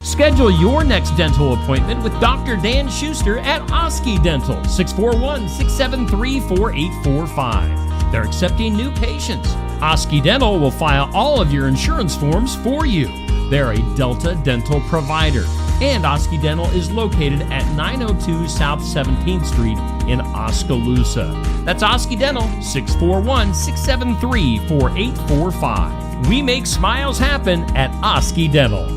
Schedule your next dental appointment with Dr. Dan Schuster at Oski Dental, 641-673-4845. They're accepting new patients. Oski Dental will file all of your insurance forms for you. They're a Delta dental provider. And Oski Dental is located at 902 South 17th Street in Oskaloosa. That's Oski Dental, 641-673-4845. We make smiles happen at Oski Dental.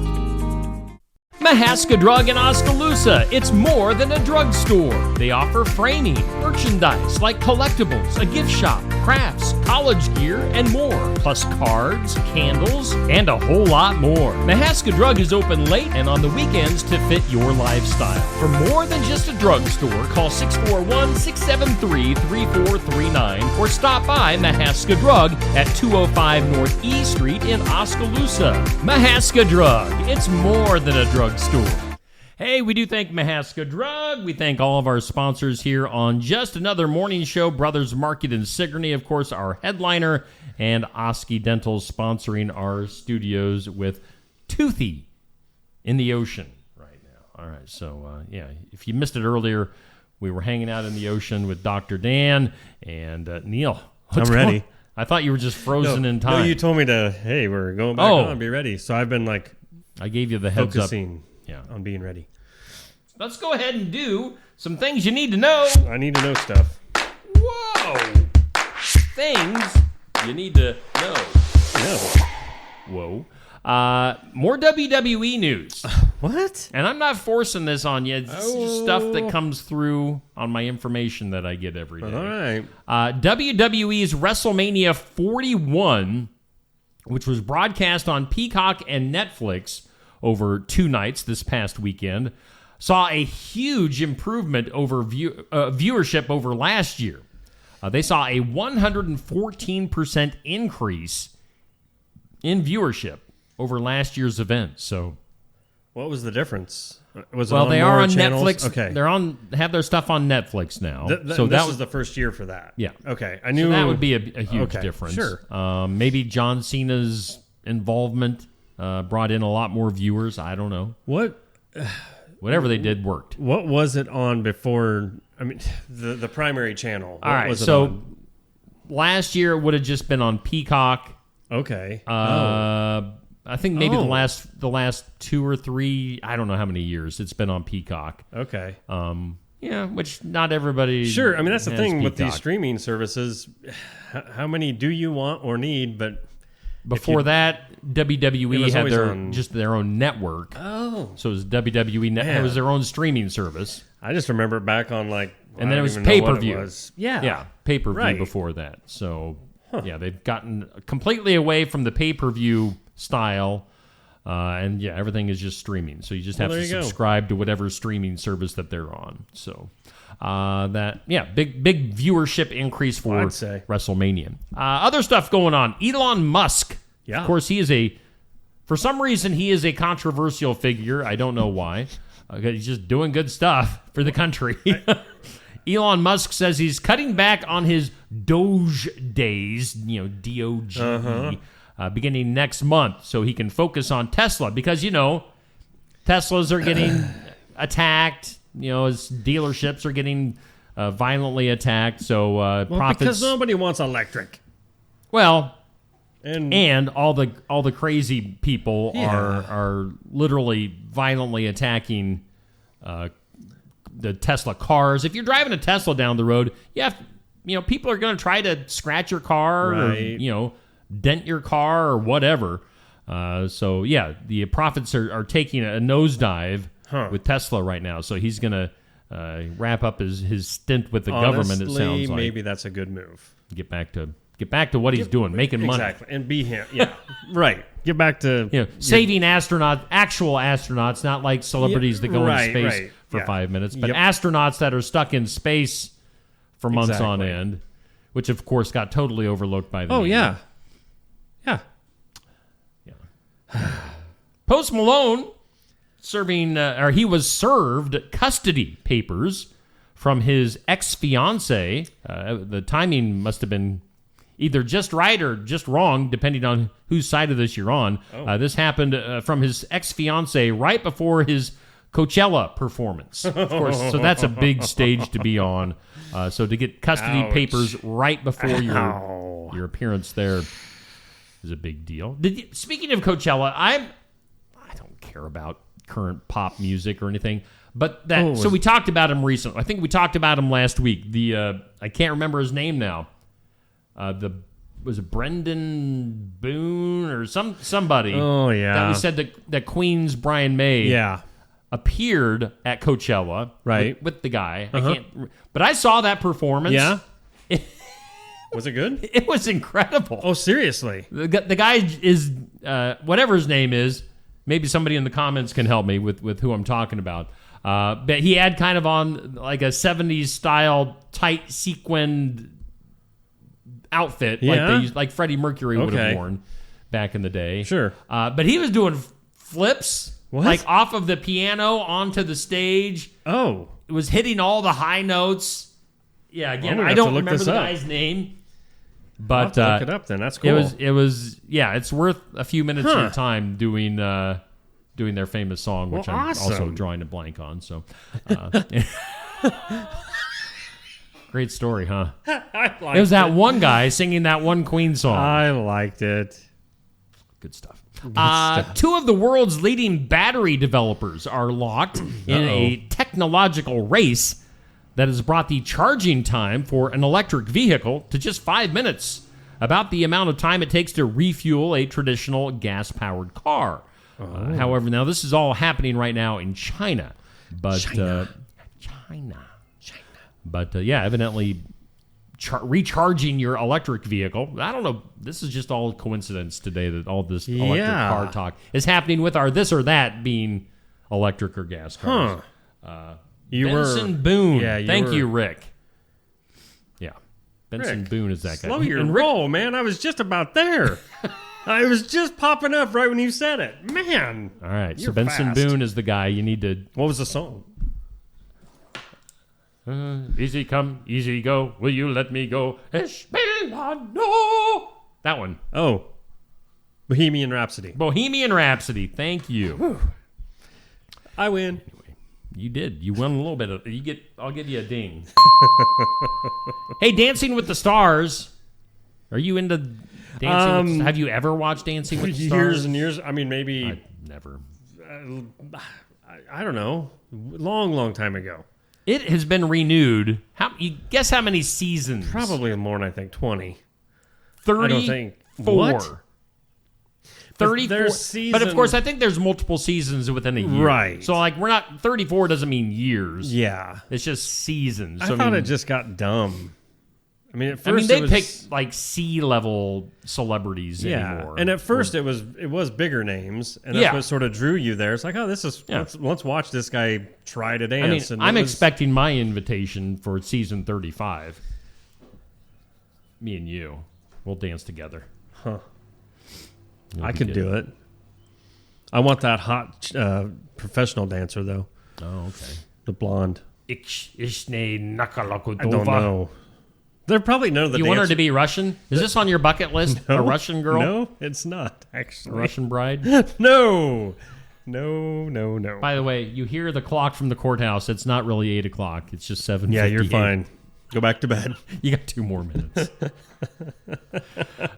Mahaska Drug in Oskaloosa. It's more than a drugstore. They offer framing, merchandise like collectibles, a gift shop, crafts, college gear, and more. Plus cards, candles, and a whole lot more. Mahaska Drug is open late and on the weekends to fit your lifestyle. For more than just a drugstore, call 641-673-3439 or stop by Mahaska Drug at 205 North E Street in Oskaloosa. Mahaska Drug. It's more than a drugstore. Hey, we do thank Mahaska Drug. We thank all of our sponsors here on Just Another Morning Show. Brothers Market in Sigourney, of course, our headliner, and Oski Dental sponsoring our studios with Toothy in the ocean right now. All right, so, if you missed it earlier, we were hanging out in the ocean with Dr. Dan and Neil. I'm ready. I thought you were just frozen in time. No, you told me hey, we're going back on, be ready. So I've been I gave you the heads focusing up on being ready. Let's go ahead and do some things you need to know. I need to know stuff. Whoa! Things you need to know. Whoa. More WWE news. What? And I'm not forcing this on you. It's just stuff that comes through on my information that I get every day. All right. WWE's WrestleMania 41, which was broadcast on Peacock and Netflix over 2 nights this past weekend, saw a huge improvement over viewership over last year. They saw a 114% increase in viewership over last year's event. So, what was the difference? Was it well, on they more are on channels? Netflix. Okay, have their stuff on Netflix now. So that was the first year for that. Yeah. Okay, I knew so that would be a huge difference. Sure. Maybe John Cena's involvement brought in a lot more viewers. I don't know. Whatever they did worked. What was it on before? I mean, the primary channel. All right. Was it so on? Last year it would have just been on Peacock. Okay. I think maybe the last 2 or 3. I don't know how many years it's been on Peacock. Okay. Which not everybody. Sure. I mean, that's the thing Peacock. with these streaming services. How many do you want or need? But before that, WWE had their own network. Oh. So it was WWE Network. It was their own streaming service. I just remember back on and then it was pay-per-view. Yeah. Pay-per-view before that. So, they've gotten completely away from the pay-per-view style. And everything is just streaming. So you just have to subscribe to whatever streaming service that they're on. So big viewership increase for WrestleMania. Other stuff going on. Elon Musk. Yeah. Of course, for some reason, he is a controversial figure. I don't know why. He's just doing good stuff for the country. Elon Musk says he's cutting back on his Doge days, D-O-G-E, beginning next month, so he can focus on Tesla. Because, Teslas are getting attacked. His dealerships are getting violently attacked. So profits. Because nobody wants electric. Well, and all the crazy people are literally violently attacking the Tesla cars. If you're driving a Tesla down the road, people are going to try to scratch your car or dent your car or whatever. The profits are taking a nosedive with Tesla right now. So he's going to wrap up his stint with the government. It sounds like maybe that's a good move. Get back to what he's doing, making money. Exactly, and be him. Yeah, right. Get back to saving actual astronauts, not like celebrities that go into space for 5 minutes, but astronauts that are stuck in space for months on end, which of course got totally overlooked by the media. Yeah. Post Malone he was served custody papers from his ex-fiance. The timing must have been either just right or just wrong, depending on whose side of this you're on. This happened from his ex-fiance right before his Coachella performance. Of course, so that's a big stage to be on. So to get custody papers right before your appearance there is a big deal. Speaking of Coachella, I don't care about current pop music or anything, but so we talked about him recently. I think we talked about him last week. I can't remember his name now. Was it Brendan Boone or somebody? Oh yeah, that we said that Queen's Brian May appeared at Coachella with the guy. But I saw that performance. Yeah. Was it good? It was incredible. Oh, seriously? The guy is whatever his name is. Maybe somebody in the comments can help me with who I'm talking about. But he had kind of on like a 70s style tight sequined outfit like Freddie Mercury would have worn back in the day. Sure. But he was doing flips What? Like off of the piano onto the stage. Oh. It was hitting all the high notes. Yeah, again, Well, I don't remember the guy's name. But I'll have to look it up then. That's cool. It's worth a few minutes of your time doing their famous song, which I'm also drawing a blank on. So, great story, huh? It was that one guy singing that one Queen song. I liked it. Good stuff. Two of the world's leading battery developers are locked in a technological race that has brought the charging time for an electric vehicle to just 5 minutes, about the amount of time it takes to refuel a traditional gas-powered car. However, now this is all happening right now in China. But China. But evidently recharging your electric vehicle. I don't know. This is just all coincidence today that all this electric car talk is happening with our this or that being electric or gas cars. Benson Boone. Yeah, Thank you, Rick. Yeah. Benson Boone is that guy. Slow your roll, man. I was just about there. I was just popping up right when you said it. Man. All right. So Benson Boone is the guy you need to... What was the song? Easy come, easy go. Will you let me go? Ich will not know. That one. Oh. Bohemian Rhapsody. Bohemian Rhapsody. Thank you. Whew. I win. Anyway, you did. You won a little bit of... I'll give you a ding. Hey, Dancing with the Stars. Are you into Dancing with the... Have you ever watched Dancing with the Stars? Years and years. I mean, maybe... Never. I don't know. Long time ago. It has been renewed. You guess how many seasons? Probably more than I think 20. 34. I don't think. What? 34. But of course, I think there's multiple seasons within a year. Right. So like 34 doesn't mean years. Yeah. It's just seasons. I so, thought it just got dumb. I mean, at first they picked like C-level celebrities yeah. anymore. And at first it was bigger names, and that's what sort of drew you there. It's like, oh, this is let's watch this guy try to dance. I mean, I'm expecting my invitation for season 35. Me and you, we'll dance together. Huh? I could do it. I want that hot professional dancer though. Oh, okay. The blonde. I don't know. They're probably none of the. You want her to be Russian? Is this on your bucket list? No, a Russian girl? No, it's not actually. A Russian bride? No. By the way, you hear the clock from the courthouse. It's not really 8 o'clock. It's just 7:58. Yeah, you're fine. Go back to bed. You got 2 more minutes.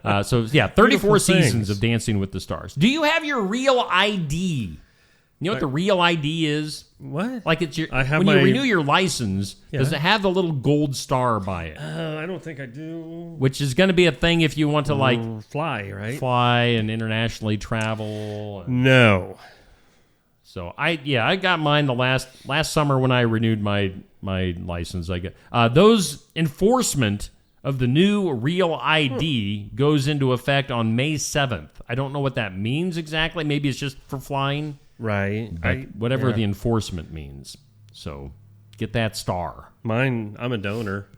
34 seasons of Dancing with the Stars. Do you have your real ID? You know what the real ID is? What? Like it's your when you renew your license, does it have the little gold star by it? I don't think I do. Which is going to be a thing if you want to fly, right? Fly and internationally travel. No. So I got mine the last summer when I renewed my license. I got those enforcement of the new real ID goes into effect on May 7th. I don't know what that means exactly. Maybe it's just for flying. Right. Whatever the enforcement means. So get that star. Mine, I'm a donor,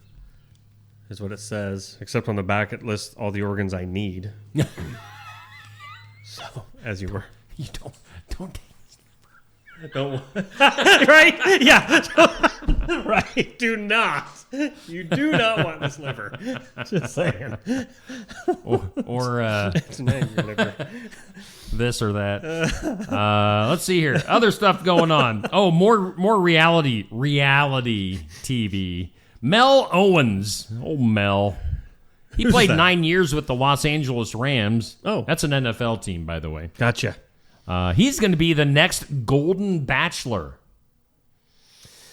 is what it says. Except on the back it lists all the organs I need. So, as you were. You don't don't right? Yeah. Right. Do not. You do not want this liver. Just saying. Or it's an angry liver. This or that. Let's see here. Other stuff going on. Oh, more reality TV. Mel Owens. Oh, Mel. He played 9 years with the Los Angeles Rams. Oh. That's an NFL team, by the way. Gotcha. He's going to be the next Golden Bachelor.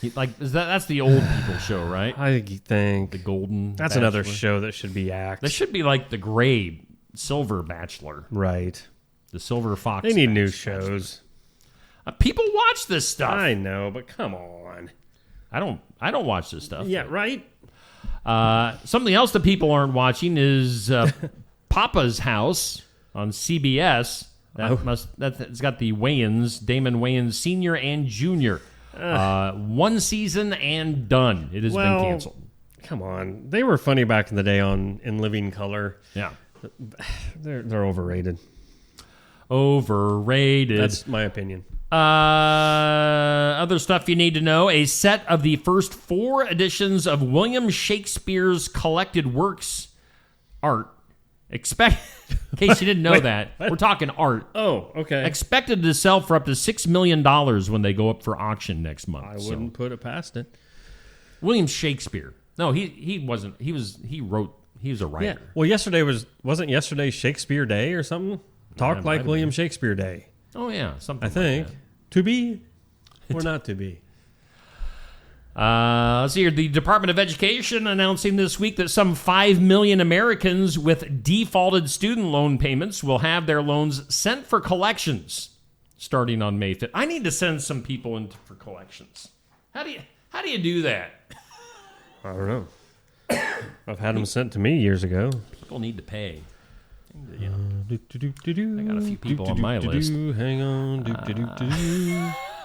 That's the old people show, right? I think. The Golden That's Bachelor. Another show that should be axed. That should be like the gray Silver Bachelor. Right. The Silver Fox. They need new shows. People watch this stuff. I know, but come on. I don't watch this stuff. Yeah, right? Something else that people aren't watching is Papa's House on CBS. It's got the Wayans, Damon Wayans Sr. and Jr. 1 season and done. It has been canceled. Come on. They were funny back in the day in Living Color. Yeah. They're overrated. Overrated. That's my opinion. Other stuff you need to know. A set of the first 4 editions of William Shakespeare's collected works art. In case you didn't know that, we're talking art. Oh, okay. Expected to sell for up to $6 million when they go up for auction next month. I wouldn't put it past it. William Shakespeare. No, he wasn't. He was a writer. Yeah. Well, wasn't yesterday Shakespeare Day or something? Talk like William Shakespeare Day. Oh yeah, something. I think to be or not to be. Let's see here. The Department of Education announcing this week that some 5 million Americans with defaulted student loan payments will have their loans sent for collections starting on May 5th. I need to send some people in for collections. How do you do that? I don't know. I've had them sent to me years ago. People need to pay. I got a few people on my list. Hang on.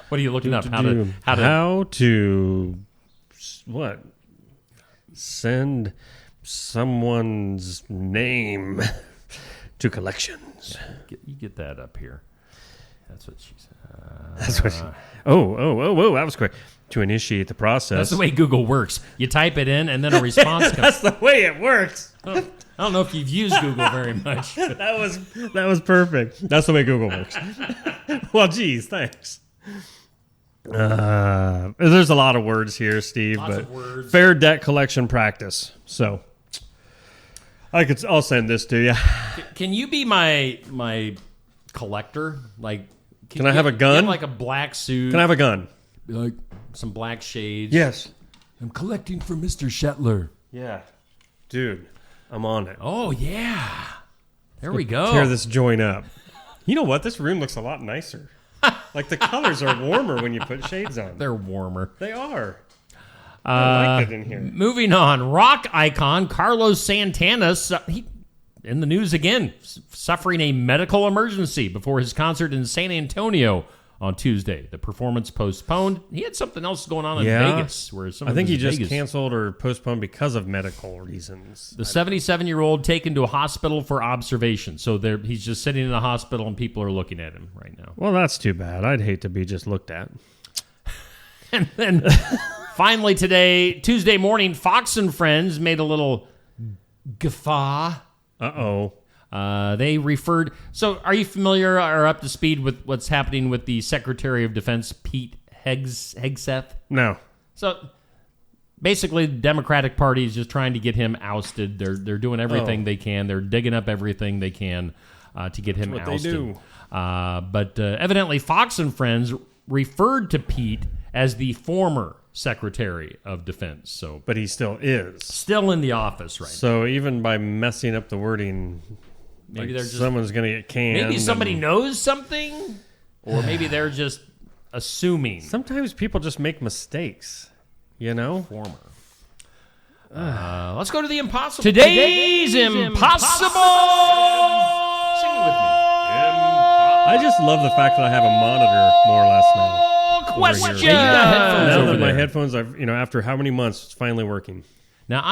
What are you looking up? How to what? Send someone's name to collections. You get that up here. That's what she said. That's what she. Oh! That was quick. To initiate the process. That's the way Google works. You type it in, and then a response comes. That's the way it works. I don't know if you've used Google very much. That was perfect. That's the way Google works. Well, geez, thanks. There's a lot of words here, Steve, but fair debt collection practice. So I'll send this to you. Can you be my collector? Like, can I have a gun? Like a black suit. Can I have a gun? Like some black shades. Yes. I'm collecting for Mr. Shetler. Yeah. Dude, I'm on it. Oh, yeah. There we go. Tear this joint up. You know what? This room looks a lot nicer. Like the colors are warmer when you put shades on. They're warmer. They are. I like it in here. Moving on. Rock icon Carlos Santana, in the news again, suffering a medical emergency before his concert in San Antonio on Tuesday. The performance postponed. He had something else going on in Vegas. I think he just canceled or postponed because of medical reasons. The 77-year-old taken to a hospital for observation. So he's just sitting in a hospital and people are looking at him right now. Well, that's too bad. I'd hate to be just looked at. And then finally today, Tuesday morning, Fox and Friends made a little guffaw. Uh-oh. They referred. So, are you familiar or up to speed with what's happening with the Secretary of Defense, Pete Hegseth? No. So, basically, the Democratic Party is just trying to get him ousted. They're doing everything they can. They're digging up everything they can to get him ousted. They do. But evidently, Fox and Friends referred to Pete as the former Secretary of Defense. So, but he still is still in the office right now. So even by messing up the wording. Maybe they're someone's going to get canned. Maybe somebody knows something, or maybe they're just assuming. Sometimes people just make mistakes, you know? Former. Let's go to the impossible. Today's impossible. Sing it with me. I just love the fact that I have a monitor more or less now. Question. Now that my headphones are, after how many months, it's finally working. Now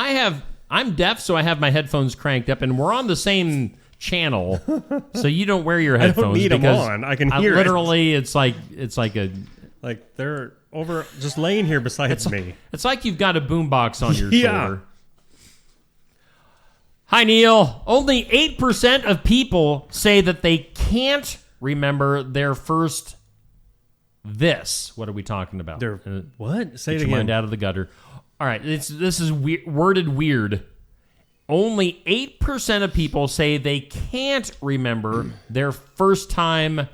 I'm deaf, so I have my headphones cranked up, and we're on the same channel, so you don't wear your headphones. I don't need them on. I can hear literally, it's like they're over just laying here beside me. It's like you've got a boombox on your shoulder. Hi, Neil. Only 8% of people say that they can't remember their first this. What are we talking about? What? Say Get it your again. mind out of the gutter. All right, this is worded weird. Only 8% of people say they can't remember their first time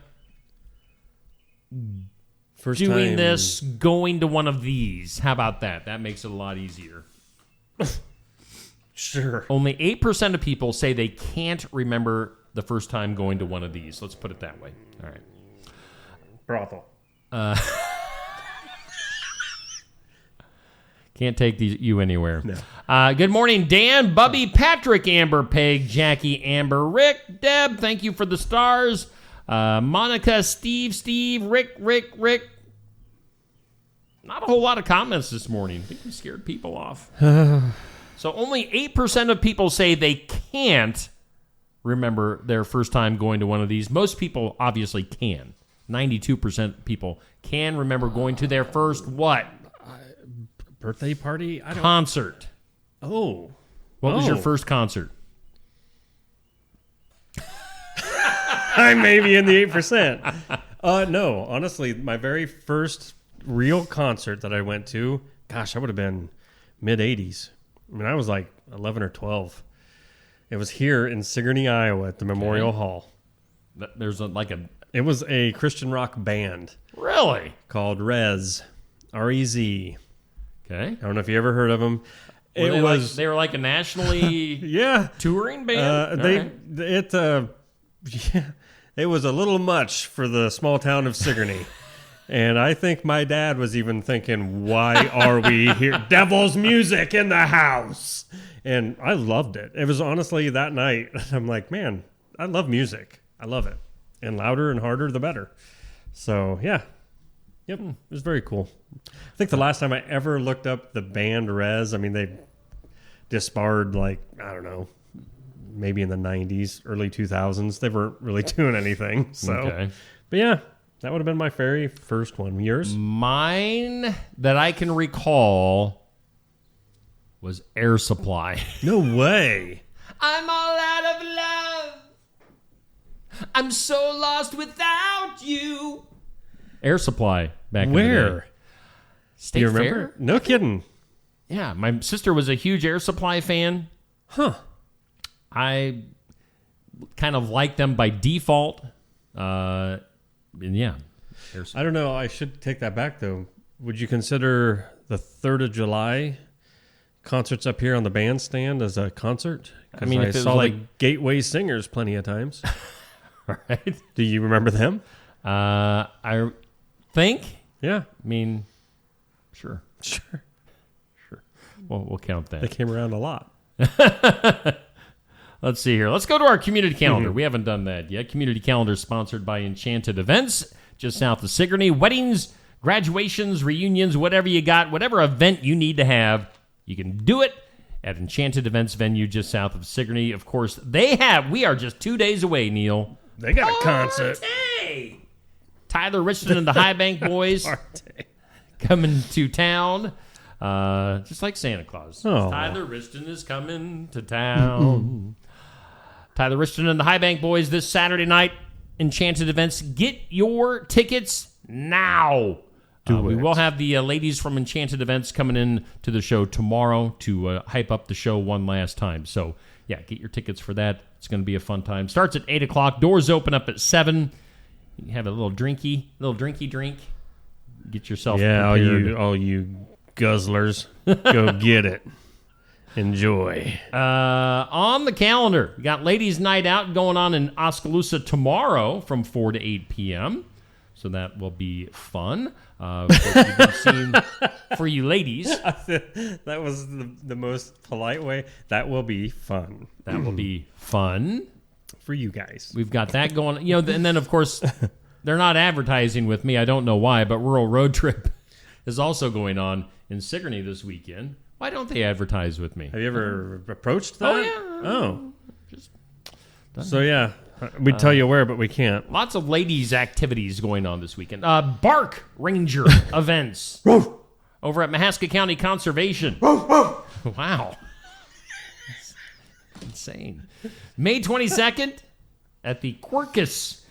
doing this, going to one of these. How about that? That makes it a lot easier. Sure. Only 8% of people say they can't remember the first time going to one of these. Let's put it that way. All right. Brothel. Can't take you anywhere. No. Good morning, Dan, Bubby, Patrick, Amber, Peg, Jackie, Amber, Rick, Deb. Thank you for the stars. Monica, Steve, Rick. Not a whole lot of comments this morning. I think we scared people off. So only 8% of people say they can't remember their first time going to one of these. Most people obviously can. 92% people can remember going to their first what? Birthday party? Concert. Oh. What was your first concert? I'm maybe in the 8%. No, honestly, my very first real concert that I went to, gosh, I would have been mid-80s. I mean, I was like 11 or 12. It was here in Sigourney, Iowa at the Memorial Hall. It was a Christian rock band. Really? Called Rez. R-E-Z. Okay. I don't know if you ever heard of them. They were like a nationally touring band? It was a little much for the small town of Sigourney. And I think my dad was even thinking, why are we here? Devil's music in the house. And I loved it. It was honestly that night, I'm like, man, I love music. I love it. And louder and harder, the better. So, yeah. Yep, it was very cool. I think the last time I ever looked up the band Rez, I mean, they disbarred, like, I don't know, maybe in the 90s, early 2000s. They weren't really doing anything. So, okay. But yeah, that would have been my very first one. Yours? Mine that I can recall was Air Supply. No way. I'm all out of love. I'm so lost without you. Air Supply back in the day. Where? State you remember? Fair? No kidding. Yeah, my sister was a huge Air Supply fan. Huh. I kind of like them by default. And yeah. I don't know. I should take that back, though. Would you consider the 3rd of July concerts up here on the bandstand as a concert? I mean, I saw like Gateway Singers plenty of times. Right. Do you remember them? I think. Yeah. I mean, sure. Well, we'll count that. They came around a lot. Let's see here. Let's go to our community calendar. We haven't done that yet. Community calendar is sponsored by Enchanted Events, just south of Sigourney. Weddings, graduations, reunions, whatever you got, whatever event you need to have, you can do it at Enchanted Events venue just south of Sigourney. Of course, we are just 2 days away, Neil. They got a concert. Tyler Richton and the High Bank Boys coming to town. Just like Santa Claus. Oh. Tyler Richton is coming to town. Tyler Richton and the High Bank Boys this Saturday night. Enchanted Events. Get your tickets now. We will have the ladies from Enchanted Events coming in to the show tomorrow to hype up the show one last time. So, yeah, get your tickets for that. It's going to be a fun time. Starts at 8 o'clock. Doors open up at 7. You can have a little drinky drink. Get yourself prepared. all you guzzlers, go get it. Enjoy. On the calendar, we got Ladies' Night Out going on in Oskaloosa tomorrow from 4 to 8 p.m. So that will be fun. For you ladies. That was the most polite way. That will be fun. That will be fun. For you guys. We've got that going. And then, of course, they're not advertising with me. I don't know why, but Rural Road Trip is also going on in Sigourney this weekend. Why don't they advertise with me? Have you ever approached that? Oh, yeah. Oh. So, yeah. We'd tell you where, but we can't. Lots of ladies' activities going on this weekend. Bark Ranger events over at Mahaska County Conservation. Wow. That's insane. May 22nd at the Quercus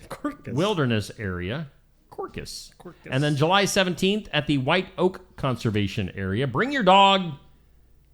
Wilderness Area. Quercus. And then July 17th at the White Oak Conservation Area. Bring your dog.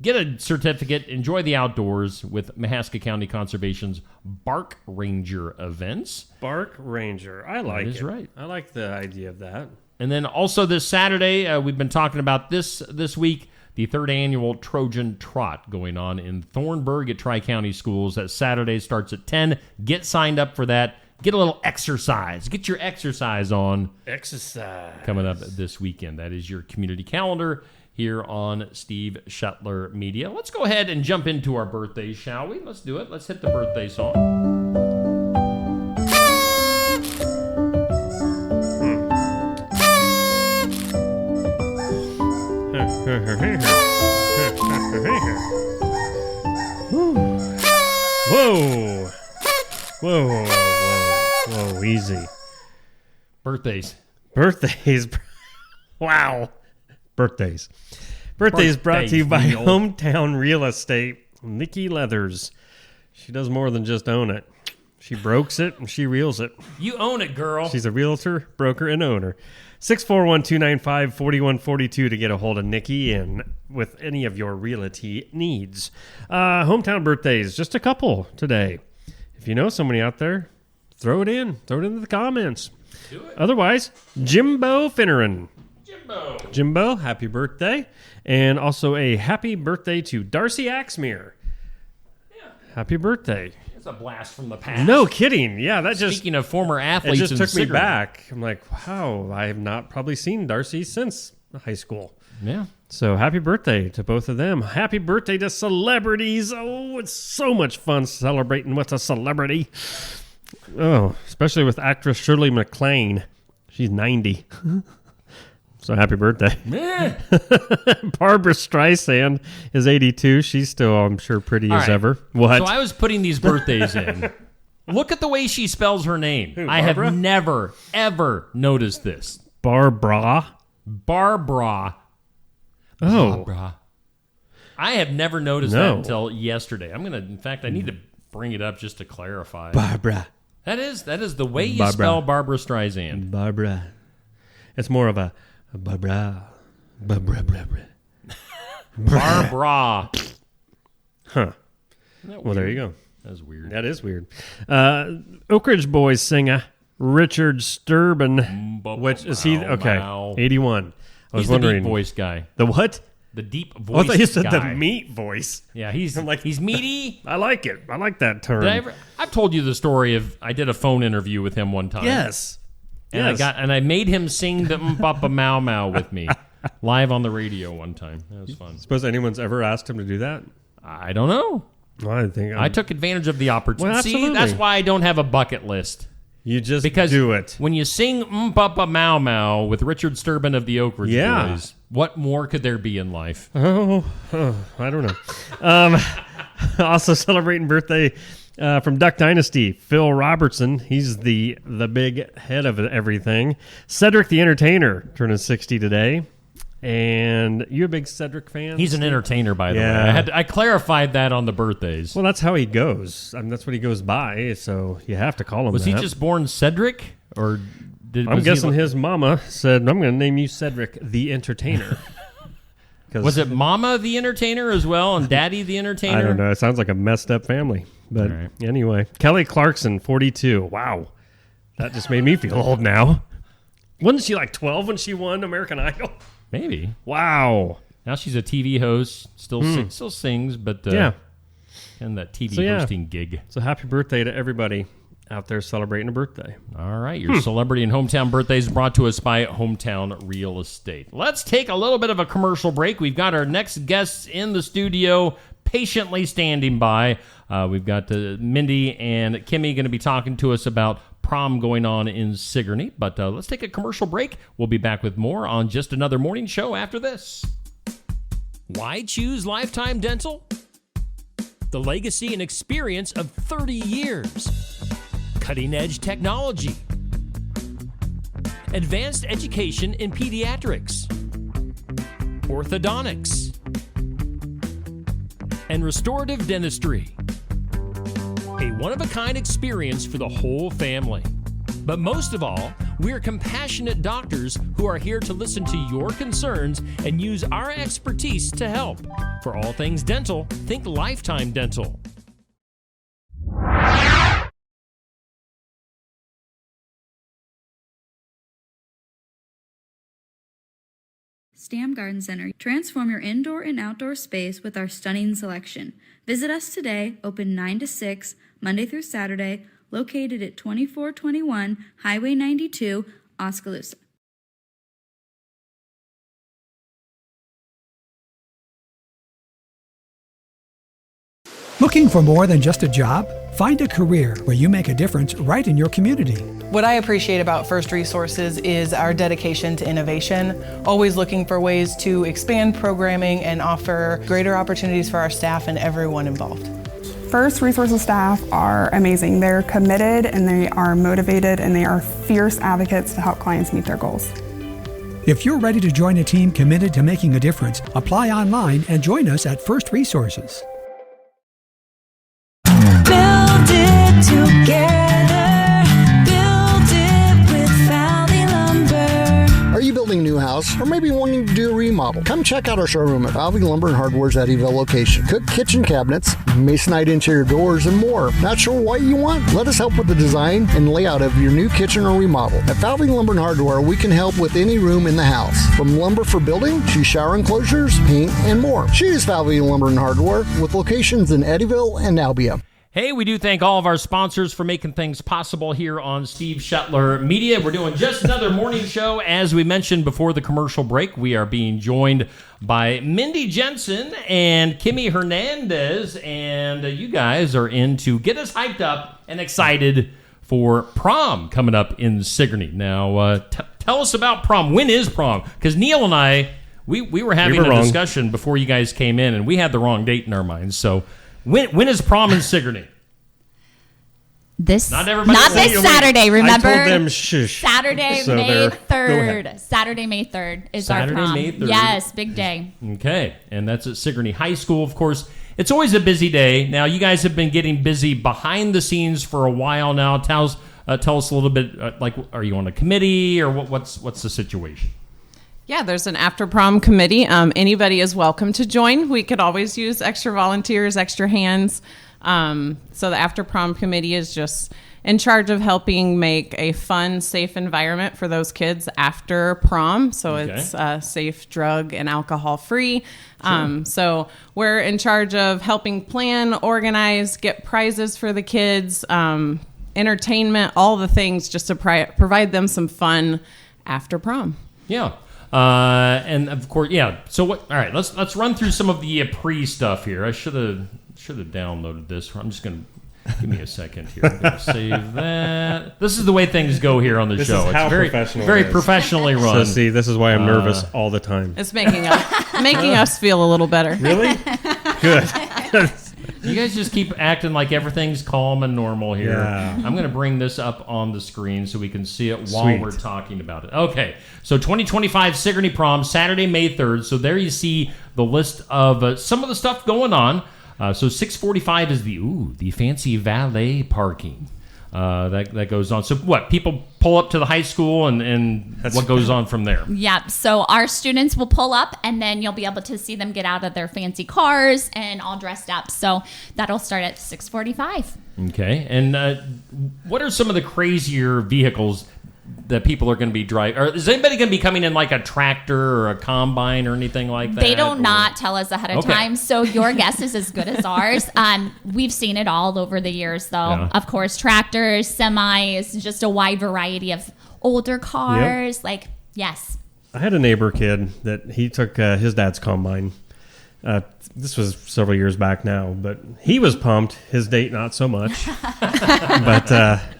Get a certificate. Enjoy the outdoors with Mahaska County Conservation's Bark Ranger events. Bark Ranger. I like it. That is right. I like the idea of that. And then also this Saturday, we've been talking about this week, the 3rd annual Trojan Trot going on in Thornburg at Tri-County Schools. That Saturday starts at 10. Get signed up for that. Get a little exercise. Get your exercise on. Exercise. Coming up this weekend. That is your community calendar here on Steve Shuttler Media. Let's go ahead and jump into our birthdays, shall we? Let's do it. Let's hit the birthday song. Whoa, easy. Birthdays. Wow. Birthdays brought to you by Hometown Real Estate. Nikki Leathers. She does more than just own it. She brokes it and she reels it. You own it, girl. She's a realtor, broker, and owner. 641-295-4142 to get a hold of Nikki and with any of your realty needs. Hometown birthdays, just a couple today. If you know somebody out there, throw it into the comments. Do it. Otherwise, Jimbo Finneran. Jimbo, happy birthday. And also a happy birthday to Darcy Axmere. Yeah. Happy birthday. It's a blast from the past. No kidding. Yeah, Speaking of former athletes, it just took me Sigourney. back. I'm like, wow, I have not probably seen Darcy since high school. Yeah. So happy birthday to both of them. Happy birthday to celebrities. Oh, it's so much fun celebrating with a celebrity. Oh, especially with actress Shirley MacLaine. She's 90. So happy birthday. Barbara Streisand is 82. She's still, I'm sure, pretty as ever. What? So I was putting these birthdays in. Look at the way she spells her name. Who, I have Barbara? never, ever noticed this. Barbara. Oh. Barbara. I have never noticed that until yesterday. In fact, I need to bring it up just to clarify. Barbara. That is the way you spell Barbara Streisand. Barbara. It's more of a Barbara. Barbara. Huh. Well, there you go. That's weird. That is weird. Oak Ridge Boys singer Richard Sturban. Which is he? Okay. 81. I was He's wondering. the deep voice guy. The what? The deep voice guy. I thought you said guy. the meat voice. Yeah, he's meaty. I like it. I like that term. I've told you the story of I did a phone interview with him one time. Yes. And I made him sing the Papa Mau Mau with me live on the radio one time. That was fun. Suppose anyone's ever asked him to do that? I don't know. Well, I took advantage of the opportunity. Well, See, that's why I don't have a bucket list. You just because do it. When you sing Papa Mau Mau with Richard Sturban of the Oak Ridge Boys, what more could there be in life? Oh, I don't know. Also celebrating birthday from Duck Dynasty, Phil Robertson. He's the big head of everything. Cedric the Entertainer turning 60 today. And you a big Cedric fan? He's an entertainer, by the way. I clarified that on the birthdays. Well, that's how he goes. I mean, that's what he goes by, so you have to call him Was that. he just born Cedric? Or I'm guessing his mama said, I'm going to name you Cedric the Entertainer. Was it Mama the Entertainer as well and Daddy the Entertainer? I don't know. It sounds like a messed up family. But anyway, Kelly Clarkson, 42. Wow. That just made me feel old now. Wasn't she like 12 when she won American Idol? Maybe. Wow. Now she's a TV host. Still sings, but and that TV hosting gig. So happy birthday to everybody out there celebrating a birthday. All right. Your celebrity and hometown birthdays brought to us by Hometown Real Estate. Let's take a little bit of a commercial break. We've got our next guests in the studio patiently standing by. We've got Mindy and Kimi going to be talking to us about prom going on in Sigourney. But let's take a commercial break. We'll be back with more on Just Another Morning Show after this. Why choose Lifetime Dental? The legacy and experience of 30 years. Cutting-edge technology. Advanced education in pediatrics. Orthodontics. And restorative dentistry. A one-of-a-kind experience for the whole family. But most of all, we're compassionate doctors who are here to listen to your concerns and use our expertise to help. For all things dental, think Lifetime Dental. Stam Garden Center. Transform your indoor and outdoor space with our stunning selection. Visit us today, open 9 to 6, Monday through Saturday, located at 2421 Highway 92, Oskaloosa. Looking for more than just a job? Find a career where you make a difference right in your community. What I appreciate about First Resources is our dedication to innovation, always looking for ways to expand programming and offer greater opportunities for our staff and everyone involved. First Resources staff are amazing. They're committed and they are motivated and they are fierce advocates to help clients meet their goals. If you're ready to join a team committed to making a difference, apply online and join us at First Resources. Build it together. Build it with Valley Lumber. Are you building a new house or maybe wanting to do a remodel? Come check out our showroom at Valley Lumber and Hardware's Eddyville location. Cook kitchen cabinets, masonite interior doors, and more. Not sure what you want? Let us help with the design and layout of your new kitchen or remodel. At Valley Lumber and Hardware, we can help with any room in the house, from lumber for building to shower enclosures, paint, and more. Choose Valley Lumber and Hardware with locations in Eddyville and Albia. Hey, we do thank all of our sponsors for making things possible here on Steve Shetler Media. We're doing just another morning show. As we mentioned before the commercial break, we are being joined by Mindy Jensen and Kimi Hernandez, and you guys are in to get us hyped up and excited for Prom coming up in Sigourney. Now, tell us about Prom. When is Prom? Because Neil and I, we were having a discussion before you guys came in, and we had the wrong date in our minds, so... When is Prom in Sigourney? Not this Saturday, remember? I told them shush. Saturday, so May 3rd. Saturday, May 3rd is our prom. May 3rd. Yes, big day. Okay, and that's at Sigourney High School, of course. It's always a busy day. Now, you guys have been getting busy behind the scenes for a while now. Tell us a little bit, are you on a committee, or what's the situation? Yeah, there's an after prom committee. Anybody is welcome to join. We could always use extra volunteers, extra hands. So the after prom committee is just in charge of helping make a fun, safe environment for those kids after prom. So it's safe, drug and alcohol free. Sure. So we're in charge of helping plan, organize, get prizes for the kids, entertainment, all the things just to provide them some fun after prom. Yeah. And of course, yeah. So what? All right, let's run through some of the pre stuff here. I should have downloaded this. I'm just gonna give me a second here. I'm gonna save that. This is the way things go here on the show. Is how it's very professional very it is. professionally run. So see, this is why I'm nervous all the time. It's making us feel a little better. Really? Good. You guys just keep acting like everything's calm and normal here. Yeah. I'm going to bring this up on the screen so we can see it while we're talking about it. Okay, so 2025 Sigourney Prom, Saturday, May 3rd. So there you see the list of some of the stuff going on. So 6:45 is the fancy valet parking. That goes on. So what, people pull up to the high school and what goes on from there? Yeah, so our students will pull up and then you'll be able to see them get out of their fancy cars and all dressed up. So that'll start at 6:45. Okay, and what are some of the crazier vehicles that people are going to be driving? Or is anybody going to be coming in like a tractor or a combine or anything like that? They don't not tell us ahead of time, so your guess is as good as ours. We've seen it all over the years, though. Yeah. Of course, tractors, semis, just a wide variety of older cars. Yep. Yes. I had a neighbor kid that he took his dad's combine. This was several years back now, but he was pumped. His date, not so much. But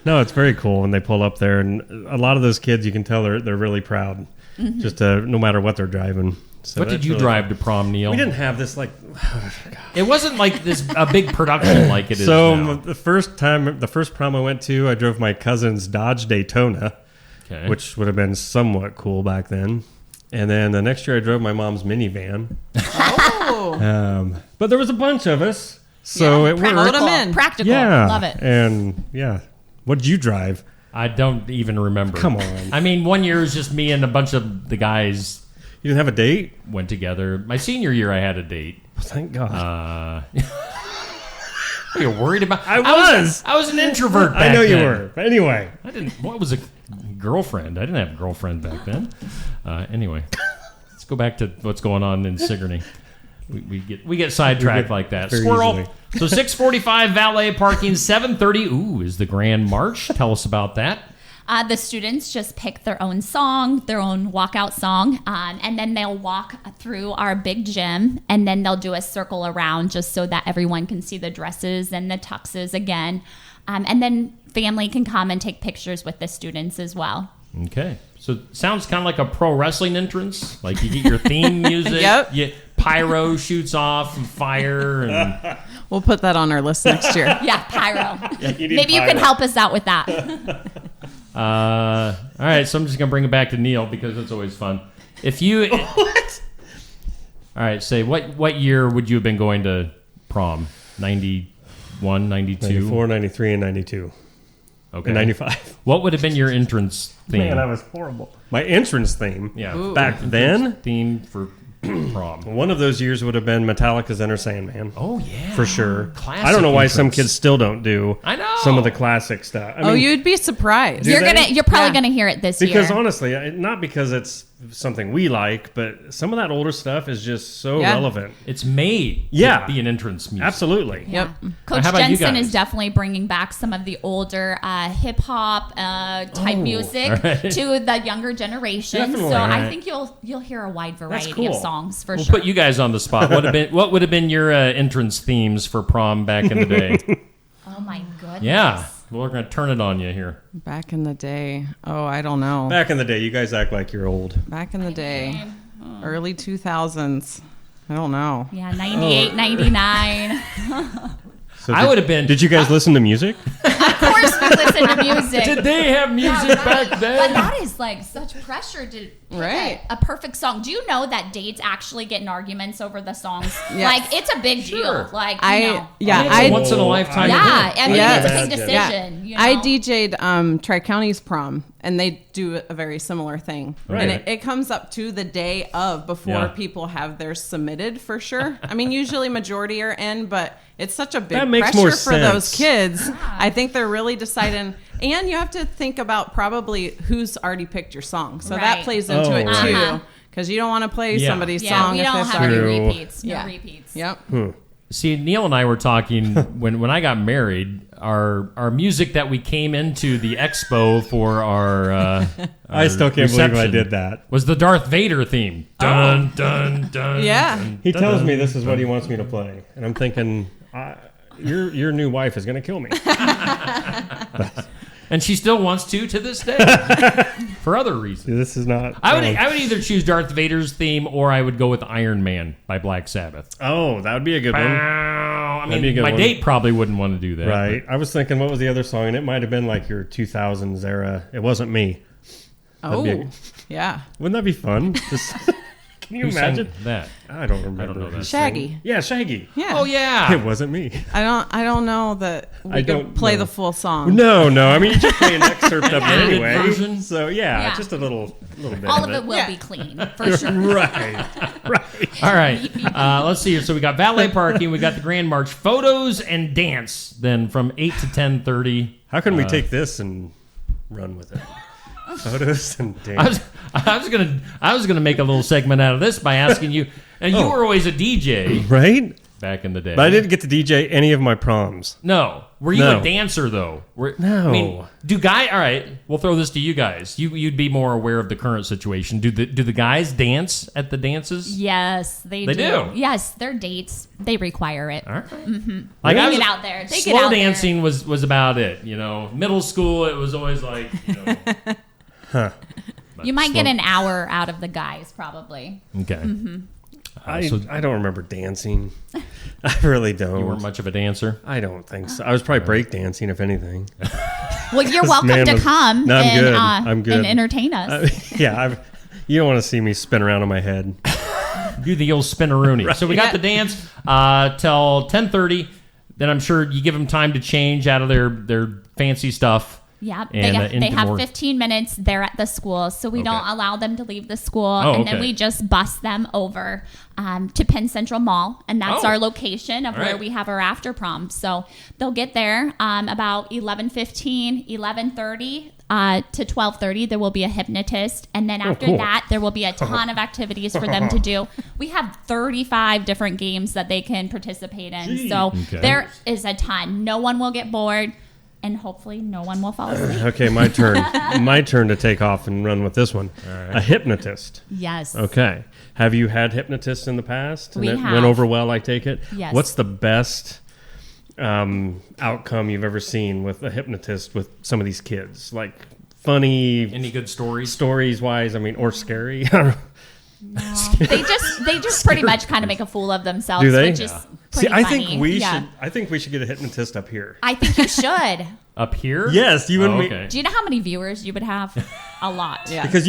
no, it's very cool when they pull up there, and a lot of those kids, you can tell they're really proud, just no matter what they're driving. So what did you drive to prom, Neil? We didn't have this it wasn't like this a big production like it is now. The first prom I went to, I drove my cousin's Dodge Daytona, which would have been somewhat cool back then. And then the next year I drove my mom's minivan. But there was a bunch of us, so it worked. Practical. Yeah. Love it. And what did you drive? I don't even remember. Come on. I mean, one year it was just me and a bunch of the guys. You didn't have a date? Went together. My senior year I had a date. Thank God. Are you worried about? I was an introvert back I know you then. were. But anyway. What was a girlfriend? I didn't have a girlfriend back then. Anyway, let's go back to what's going on in Sigourney. We get sidetracked like that. Squirrel. So 6:45 valet parking, 7:30. Is the Grand March. Tell us about that. The students just pick their own song, their own walkout song, and then they'll walk through our big gym, and then they'll do a circle around just so that everyone can see the dresses and the tuxes again. And then family can come and take pictures with the students as well. Okay. So it sounds kind of like a pro wrestling entrance. Like you get your theme music. Yep. pyro shoots off and fire. And We'll put that on our list next year. Yeah, pyro. Maybe you pyro. can help us out with that. All right, so I'm just gonna bring it back to Neil because it's always fun. If you what? All right, say what year would you have been going to prom? 91, 92? 94, 93, and 92. Okay. And 95. What would have been your entrance theme? Man, that was horrible. My entrance theme? Yeah. Ooh. Back then? Theme for prom. One of those years would have been Metallica's Enter Sandman. Oh, yeah. For sure. Classic I don't know why some entrance. kids still don't do I know. some of the classic stuff. I Oh, mean, you'd be surprised. Do You're they? you're probably Yeah. gonna hear it this year. because honestly, not because it's something we like, but some of that older stuff is just so Yeah. relevant. It's made Yeah. to be an entrance music. Absolutely. Yep. Coach How about you Jensen guys? is definitely bringing back some of the older hip hop type music all right. to the younger generation. Definitely. So All I right. think you'll hear a wide variety cool. of songs for We'll sure. put you guys on the spot. What would have been your entrance themes for prom back in the day? Oh my goodness. Yeah. Well, we're going to turn it on you here. Back in the day. Oh, I don't know. Back in the day, you guys act like you're old. Back in the day. Early 2000s. I don't know. Yeah, 98, 99. So I would have been. Did you guys listen to music? Of course we listen to music. Did they have music back But then? that is like such pressure to pick Right. a perfect song. Do you know that dates actually get in arguments over the songs? Yes. Like it's a big deal. Like It's a once in a lifetime Yeah, event. I mean Yes. it's a big Yeah. decision. You know? I DJ'd Tri-County's prom, and they do a very similar thing. Right. And it comes up to the day of before Yeah. people have theirs submitted for sure. I mean, usually majority are in, but it's such a big That makes pressure more for those sense. kids. I think they're really deciding. And you have to think about probably who's already picked your song. So that Right. plays into it right. too. Because you don't want to play Yeah. somebody's Yeah, song we if don't it's have any already... True. repeats. No Yeah. repeats. Yep. See, Neil and I were talking when I got married. Our music that we came into the expo for our I still can't believe I reception did that. was the Darth Vader theme. Dun dun dun. Yeah. dun, He dun, tells dun, me this is what he dun. wants me to play, and I'm thinking, your new wife is going to kill me. And she still wants to this day for other reasons. This is not. I would either choose Darth Vader's theme or I would go with Iron Man by Black Sabbath. Oh, that would be a good one. I That'd be a mean, good my one. date probably wouldn't want to do that. Right. I was thinking, what was the other song? And it might have been like your 2000s era. It wasn't me. Oh, That'd be yeah. Wouldn't that be fun? Just, can you Who sang imagine that? I don't remember. I don't know who that. sang. Shaggy. Yeah, Shaggy. Yeah. Oh yeah. It wasn't me. I don't know that we I could don't play know. the full song. No. I mean, you just play an excerpt of it Edited anyway. version. So yeah, Yeah. just a little bit. All of of it will Yeah. be clean for sure. Right. All right. Let's see here. So we got valet parking. We got the Grand March, photos and dance. Then from 8 to 10:30. How can we take this and run with it? Photos and dance. I was gonna make a little segment out of this by asking you. And you were always a DJ, Right? back in the day. But I didn't get to DJ any of my proms. No. Were you No. a dancer though? No. I mean, all right, we'll throw this to you guys. You'd be more aware of the current situation. Do the guys dance at the dances? Yes, they They do? Yes, their dates they require it. All right. They I was- get out there. They slow get out dancing was about it. Middle school it was always like. there. You might get an hour out of the guys probably. Okay. I don't remember dancing. I really don't. You weren't much of a dancer. I don't think so. I was probably break dancing, if anything. Well, you're 'Cause welcome man to was- come No, I'm and, good. I'm good. and entertain us. You don't want to see me spin around on my head. Do the old spinneroonie. Right. So we got the dance till 10:30. Then I'm sure you give them time to change out of their fancy stuff. Yeah, And, they into have more- 15 minutes there at the school, so we don't allow them to leave the school, and then okay. we just bus them over to Penn Central Mall, and that's our location of All where right. we have our after prom. So they'll get there about 11:15, 11:30 to 12:30. There will be a hypnotist, and then after cool. that, there will be a ton of activities for them to do. We have 35 different games that they can participate in, so Okay. there is a ton. No one will get bored. And hopefully no one will fall asleep. Okay, my turn. My turn to take off and run with this one. A hypnotist. Yes. Okay. Have you had hypnotists in the past? And We it have. went over well, I take it? Yes. What's the best outcome you've ever seen with a hypnotist with some of these kids? Like funny... Any good stories? Stories-wise, I mean, or scary? No. They just pretty much kind of make a fool of themselves, Do they? which is See, pretty I funny. think we should. I think we should get a hypnotist up here. I think you should. Up here? Yes, you and me. Okay. Do you know how many viewers you would have? A lot. Yeah. Because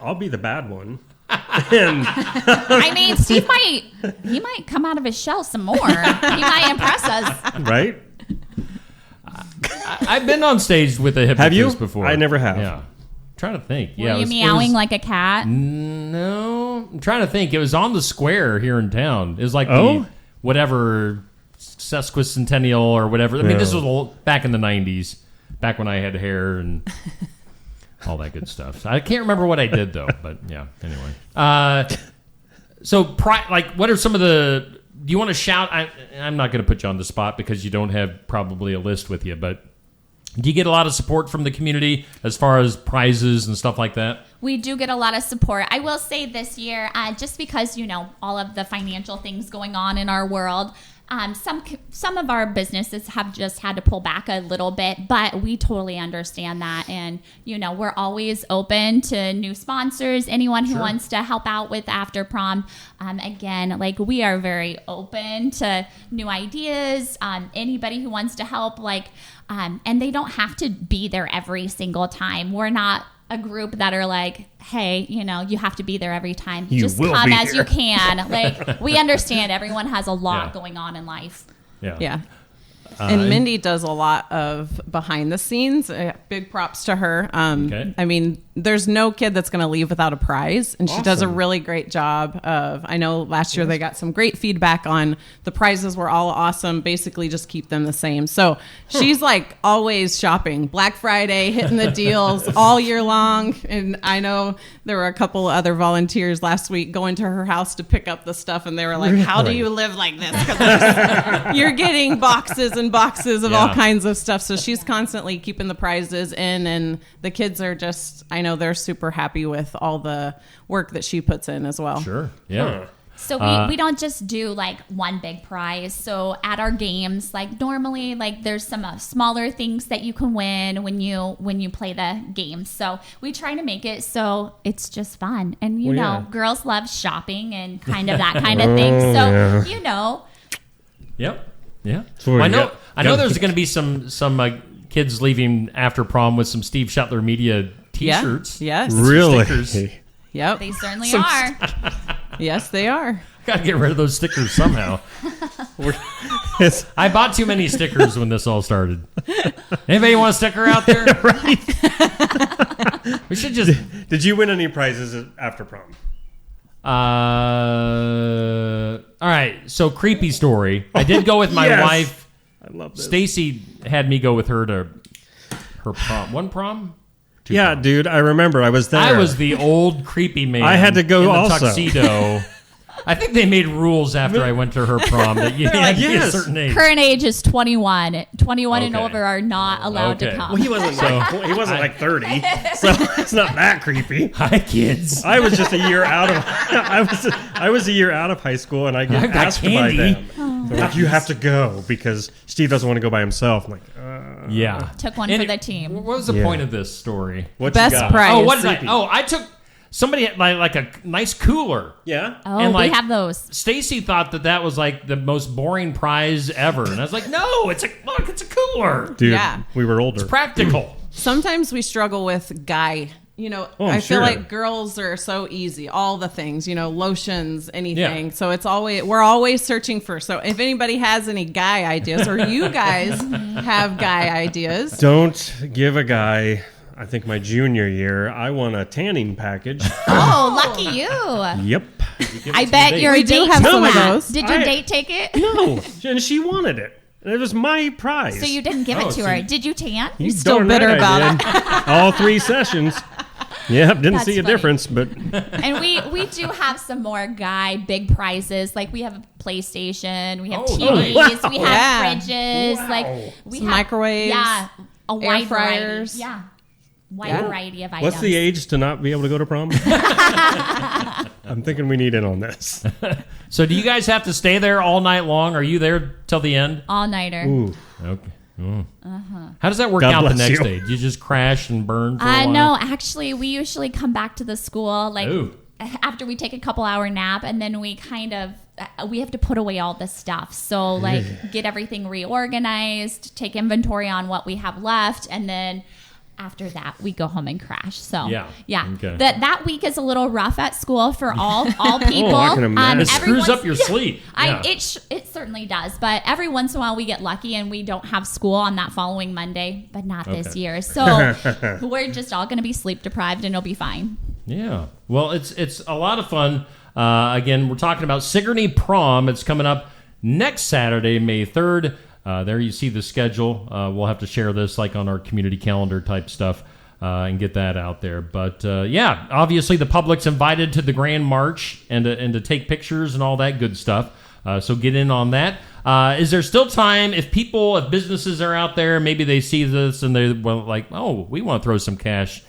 I'll be the bad one. And I mean, Steve might come out of his shell some more. He might impress us. Right? I've been on stage with a hypnotist Have you? before. I never have. Yeah. I'm trying to think. Were you meowing like a cat? No. I'm trying to think. It was on the square here in town. It was like Oh? the whatever sesquicentennial or whatever. I mean, this was back in the 90s, back when I had hair and all that good stuff. So I can't remember what I did, though. But, yeah, anyway. So, what are some of the... Do you want to shout? I'm not going to put you on the spot because you don't have probably a list with you, but do you get a lot of support from the community as far as prizes and stuff like that? We do get a lot of support. I will say this year, just because, all of the financial things going on in our world, some of our businesses have just had to pull back a little bit, but we totally understand that. And, we're always open to new sponsors, anyone who wants to help out with After Prom. Again, we are very open to new ideas, anybody who wants to help, and they don't have to be there every single time. We're not a group that are like, hey, you have to be there every time. Just come as you can. We understand everyone has a lot going on in life. Yeah. And Mindy does a lot of behind the scenes. Big props to her. I mean, there's no kid that's going to leave without a prize. And she does a really great job of, I know last year they got some great feedback on the prizes were all awesome. Basically just keep them the same. So she's always shopping. Black Friday, hitting the deals all year long. And I know there were a couple other volunteers last week going to her house to pick up the stuff. And they were like, how do you live like this? Because you're getting boxes and boxes of all kinds of stuff. So she's constantly keeping the prizes in, and the kids are just, I know they're super happy with all the work that she puts in as well. Sure. Yeah. So we don't just do one big prize. So at our games, normally there's some smaller things that you can win when you play the games. So we try to make it so it's just fun. And girls love shopping and kind of that kind of thing. So Yep. Yeah. So I know there's going to be some kids leaving After Prom with some Steve Shetler Media T-shirts. Yeah. Yes. Really? Stickers. Yep. They certainly are. Yes, they are. Got to get rid of those stickers somehow. I bought too many stickers when this all started. Anybody want a sticker out there? Right. We should just... Did you win any prizes After Prom? All right, so creepy story. I did go with my wife. I love this. Stacy had me go with her to her prom. One prom? Two proms. Dude, I remember. I was there. I was the old creepy man. I had to go in the also. tuxedo. I think they made rules after I went to her prom that you had to be a certain age. Current age is 21. 21 and over are not allowed to come. Well, he wasn't like 30, so it's not that creepy. Hi, kids. I was just a year out of I was a year out of high school, and I get asked to buy them. They're like, you have to go because Steve doesn't want to go by himself. I'm like, yeah. Took one for the team. What was the point of this story? What Best you got? prize. Oh, what did I? Oh, I took. Somebody had like a nice cooler. Yeah. Oh, and we have those. Stacy thought that was like the most boring prize ever. And I was like, no, it's a cooler. Dude, we were older. It's practical. Sometimes we struggle with guy. I feel like girls are so easy. All the things, lotions, anything. Yeah. So we're always searching for. So if anybody has any guy ideas, or you guys have guy ideas, don't give a guy. I think my junior year, I won a tanning package. Oh, lucky you. Yep. I bet your date have took some of that. those. Did your date take it? No, and she wanted it. It was my prize. So you didn't give it to her. Did you tan? You still bitter about it. All 3 sessions. Yep, didn't see a difference, but... And we do have some more guy big prizes. We have a PlayStation, we have TVs, we have fridges, we have microwaves, a wide fryers. variety. Yeah. Variety of items. What's the age to not be able to go to prom? I'm thinking we need in on this. So do you guys have to stay there all night long? Are you there till the end? All-nighter. Ooh. Okay. How does that work out the next day? Do you just crash and burn for a while? No, actually, we usually come back to the school after we take a couple hour nap, and then we have to put away all the stuff. So like get everything reorganized, take inventory on what we have left, and then after that we go home and crash. So Okay. That week is a little rough at school for all people. I can imagine. It screws up your sleep. It certainly does, but every once in a while we get lucky and we don't have school on that following Monday, but not this year. So we're just all going to be sleep deprived, and it'll be fine. Yeah. Well, it's a lot of fun. Again, we're talking about Sigourney Prom. It's coming up next Saturday, May 3rd. There you see the schedule. We'll have to share this like on our community calendar type stuff and get that out there. But obviously the public's invited to the Grand March and to take pictures and all that good stuff. So get in on that. Is there still time if businesses are out there, maybe they see this and they're we want to throw some cash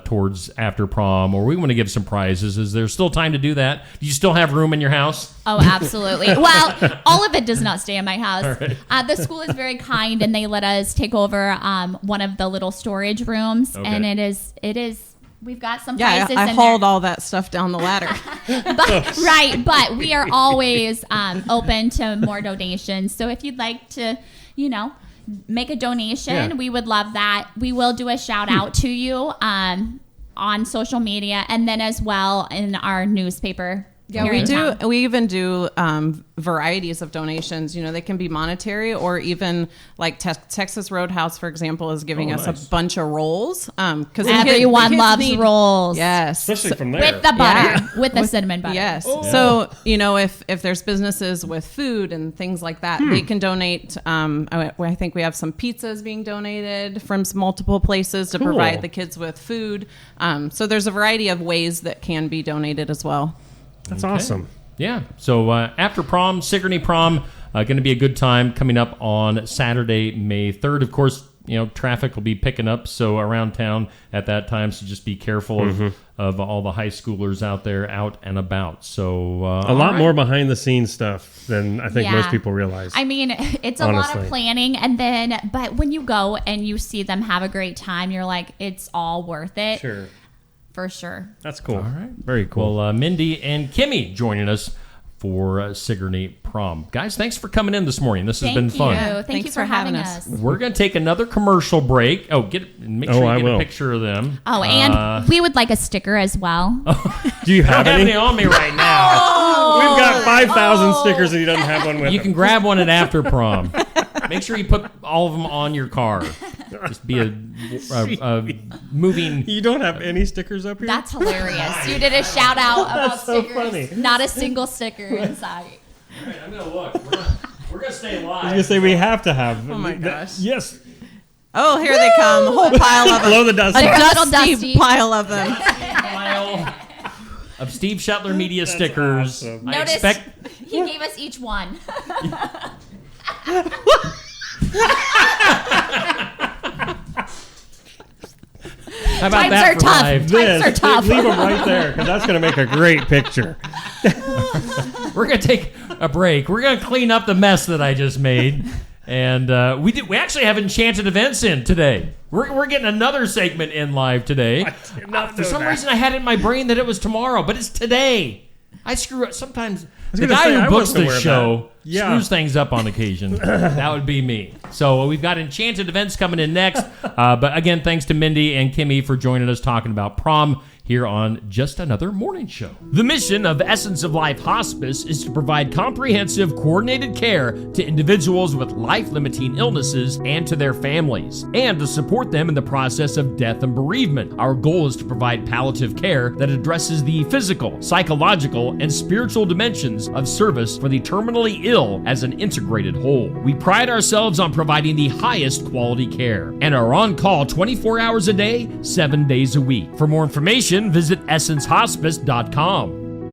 towards after prom, or we want to give some prizes. Is there still time to do that? Do you still have room in your house? Oh, absolutely. Well, all of it does not stay in my house. Right. The school is very kind, and they let us take over one of the little storage rooms, and it is. We've got some prizes. I hauled all that stuff down the ladder. but we are always open to more donations. So if you'd like to, make a donation, we would love that. We will do a shout out to you on social media, and then as well in our newspaper. Yeah, we do. We even do varieties of donations. They can be monetary, or even like Texas Roadhouse, for example, is giving us a bunch of rolls. Because everyone loves rolls. Yes, especially from there with the butter, with the cinnamon butter. Yes. Oh. So if there's businesses with food and things like that, they can donate. I think we have some pizzas being donated from multiple places to provide the kids with food. So there's a variety of ways that can be donated as well. That's awesome. Yeah. So after prom, Sigourney Prom, going to be a good time coming up on Saturday, May 3rd. Of course, traffic will be picking up so around town at that time. So just be careful of all the high schoolers out there out and about. So a lot more behind the scenes stuff than I think most people realize. I mean, it's a lot of planning, but when you go and you see them have a great time, you're like, it's all worth it. Sure. For sure. That's cool. All right. Very cool. Well, Mindy and Kimi joining us for Sigourney Prom. Guys, thanks for coming in this morning. This has been fun. Thank you for having us. We're going to take another commercial break. Make sure you get a picture of them. Oh, and we would like a sticker as well. Do you have any on me right now? We've got 5,000 stickers and he doesn't have one with You him. can grab one at after prom. Make sure you put all of them on your car. Just be a moving... You don't have any stickers up here? That's hilarious. You did a shout out about so stickers. funny. Not a single sticker inside. All right, I'm going to look. We're going to stay live. I was going to say we have to have. Oh my gosh. Yes. Oh, here they come. A whole pile of them. Blow the dust. A dusty pile of them. Pile of Steve Shetler Media stickers. Awesome. Notice he gave us each one. How about Times that are for tough. live? Times are tough. Leave them right there because that's going to make a great picture. We're going to take a break. We're going to clean up the mess that I just made. And we actually have Enchanted Events in today. We're getting another segment in live today. For some reason, I had it in my brain that it was tomorrow, but it's today. I screw up. Sometimes the guy who books the show screws things up on occasion. That would be me. So we've got Enchanted Events coming in next. But again, thanks to Mindy and Kimi for joining us talking about prom here on Just Another Morning Show. The mission of Essence of Life Hospice is to provide comprehensive, coordinated care to individuals with life-limiting illnesses and to their families, and to support them in the process of death and bereavement. Our goal is to provide palliative care that addresses the physical, psychological, and spiritual dimensions of service for the terminally ill as an integrated whole. We pride ourselves on providing the highest quality care and are on call 24 hours a day, 7 days a week. For more information, visit essencehospice.com.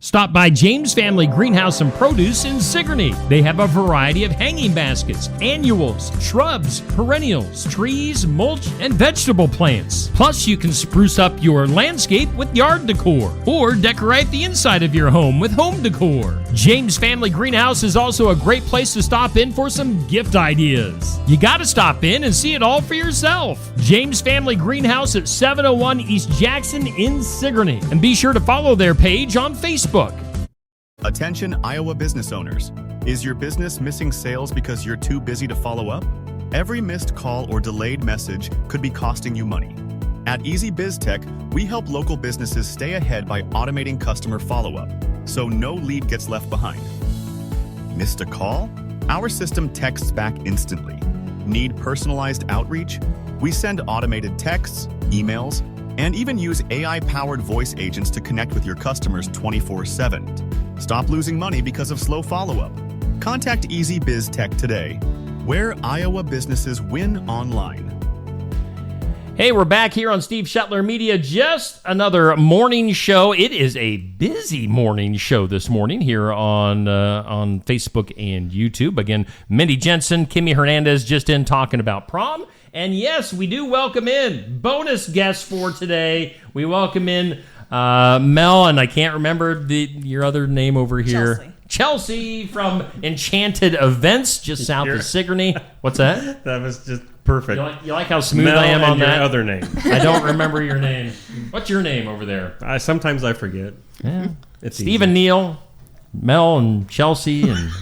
Stop by James Family Greenhouse and Produce in Sigourney. They have a variety of hanging baskets, annuals, shrubs, perennials, trees, mulch, and vegetable plants. Plus, you can spruce up your landscape with yard decor or decorate the inside of your home with home decor. James Family Greenhouse is also a great place to stop in for some gift ideas. You got to stop in and see it all for yourself. James Family Greenhouse at 701 East Jackson in Sigourney. And be sure to follow their page on Facebook. Attention Iowa business owners. Is your business missing sales because you're too busy to follow up? Every missed call or delayed message could be costing you money. At Easy Biz Tech, we help local businesses stay ahead by automating customer follow-up, so no lead gets left behind. Missed a call? Our system texts back instantly. Need personalized outreach? We send automated texts, emails, and even use AI-powered voice agents to connect with your customers 24/7. Stop losing money because of slow follow-up. Contact Easy Biz Tech today, where Iowa businesses win online. Hey, we're back here on Steve Shetler Media. Just another morning show. It is a busy morning show this morning here on Facebook and YouTube. Again, Mindy Jensen, Kimi Hernandez just in talking about prom. And yes, we do welcome in bonus guests for today. We welcome in Mel, and I can't remember your other name over here. Chelsea from Enchanted Events, just south of Sigourney. What's that? That was just perfect. You like how smooth Mel I am on and that? Your other name. I don't remember your name. What's your name over there? Sometimes I forget. Yeah. It's Stephen Neal, Mel, and Chelsea, and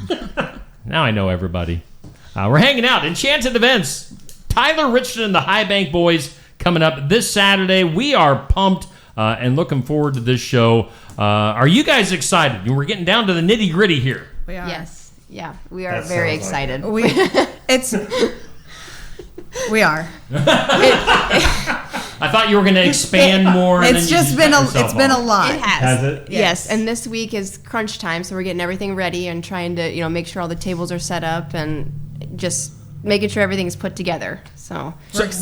now I know everybody. We're hanging out. Enchanted Events. Tyler Richton and the High Bank Boys coming up this Saturday. We are pumped and looking forward to this show. Are you guys excited? We're getting down to the nitty gritty here. We are. Yes. Yeah, we are very excited. We are. I thought you were going to expand more. It's been a lot. It has. Has it? Yes, and this week is crunch time, so we're getting everything ready and trying to, make sure all the tables are set up and just making sure everything's put together. So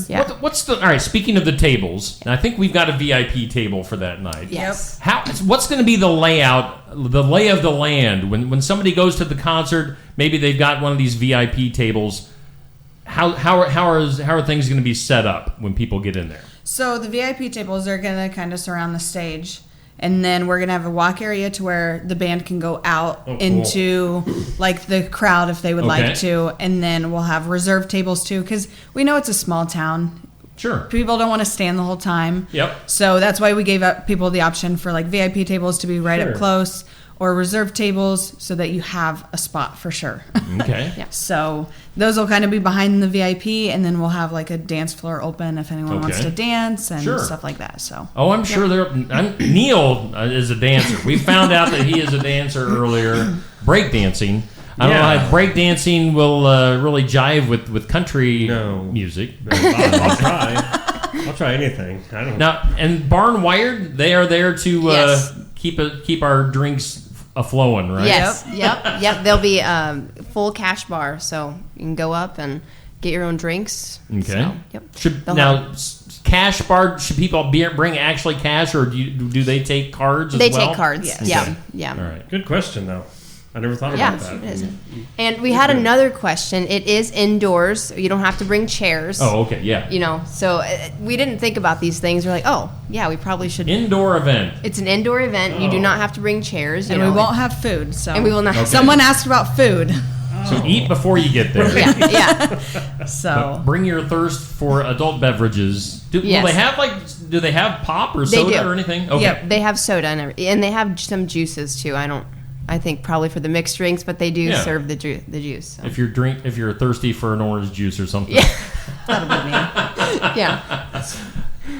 yeah. What's the all right? Speaking of the tables, and I think we've got a VIP table for that night. Yes. What's going to be the layout, the lay of the land when somebody goes to the concert? Maybe they've got one of these VIP tables. How are things going to be set up when people get in there? So the VIP tables are going to kind of surround the stage. And then we're going to have a walk area to where the band can go out into like the crowd if they would like to. And then we'll have reserved tables too, because we know it's a small town. Sure. People don't want to stand the whole time. Yep. So that's why we gave up people the option for like VIP tables to be right up close, or reserved tables so that you have a spot for sure. Okay. Yeah. So those will kind of be behind the VIP, and then we'll have like a dance floor open if anyone wants to dance and stuff like that. So. Oh, I'm sure Neil is a dancer. We found out that he is a dancer earlier. Breakdancing. I don't know if breakdancing will really jive with country music. I'll try. I'll try anything. I don't know. Now, and Barn Wired, they are there to keep our drinks a-flowing, right? Yes. Yep. There'll be full cash bar, so you can go up and get your own drinks. Okay. So, Cash bar, should people bring actually cash, or do they take cards as well? They take cards. Yes. Yeah. All right. Good question, though. I never thought about that. It is. And we had another question. It is indoors. You don't have to bring chairs. Oh, okay, yeah. So we didn't think about these things. We're like, oh, yeah, we probably should. Indoor event. It's an indoor event. You do not have to bring chairs. And we won't have food. So. And we will not. Okay. Someone asked about food. So eat before you get there. Yeah. So but bring your thirst for adult beverages. Do they have pop or soda or anything? Okay. Yep. They have soda and they have some juices too. I think probably for the mixed drinks, but they do serve the juice. So. If you're thirsty for an orange juice or something. Yeah. That'll be me. Yeah.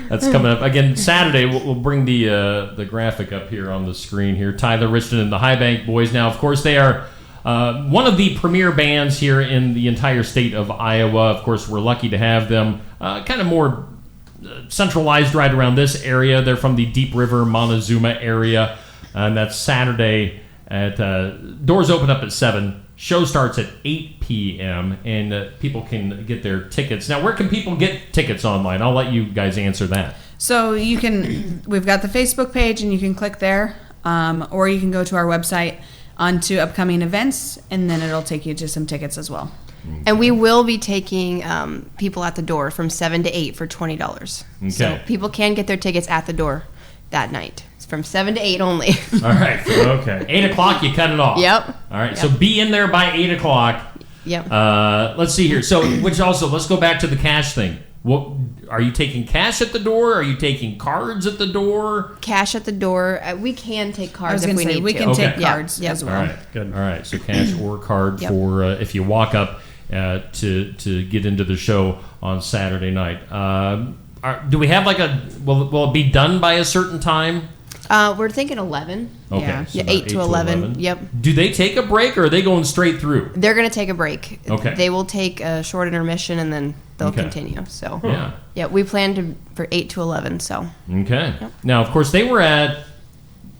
That's coming up again Saturday. We'll bring the graphic up here on the screen here. Tyler Richton and the High Bank Boys. Now, of course, they are one of the premier bands here in the entire state of Iowa. Of course, we're lucky to have them kind of more centralized right around this area. They're from the Deep River, Montezuma area, and that's Saturday. Doors open up at 7. Show starts at 8 p.m. and people can get their tickets. Now, where can people get tickets online? I'll let you guys answer that. So we've got the Facebook page, and you can click there. or you can go to our website onto upcoming events, and then it'll take you to some tickets as well. And we will be taking people at the door from 7 to 8 for $20. Okay. So people can get their tickets at the door that night. It's from 7 to 8 only. All right. Okay. 8 o'clock, you cut it off. Yep. All right. Yep. So be in there by 8 o'clock. Yep. Let's see here. So, which also, let's go back to the cash thing. What are you taking cash at the door? Are you taking cards at the door? Cash at the door. We can take cards if gonna we say, need we to. can take cards Yep. as well. All right. Good. All right. So cash or card Yep. for if you walk up to get into the show on Saturday night. Do we have like will it be done by a certain time? We're thinking 11. Okay. Yeah, So yeah, about 8 to 11. Yep. Do they take a break or are they going straight through? They're going to take a break. Okay. They will take a short intermission and then they'll Okay. continue. So Yeah. we planned for 8 to 11. So Okay. Now, of course, were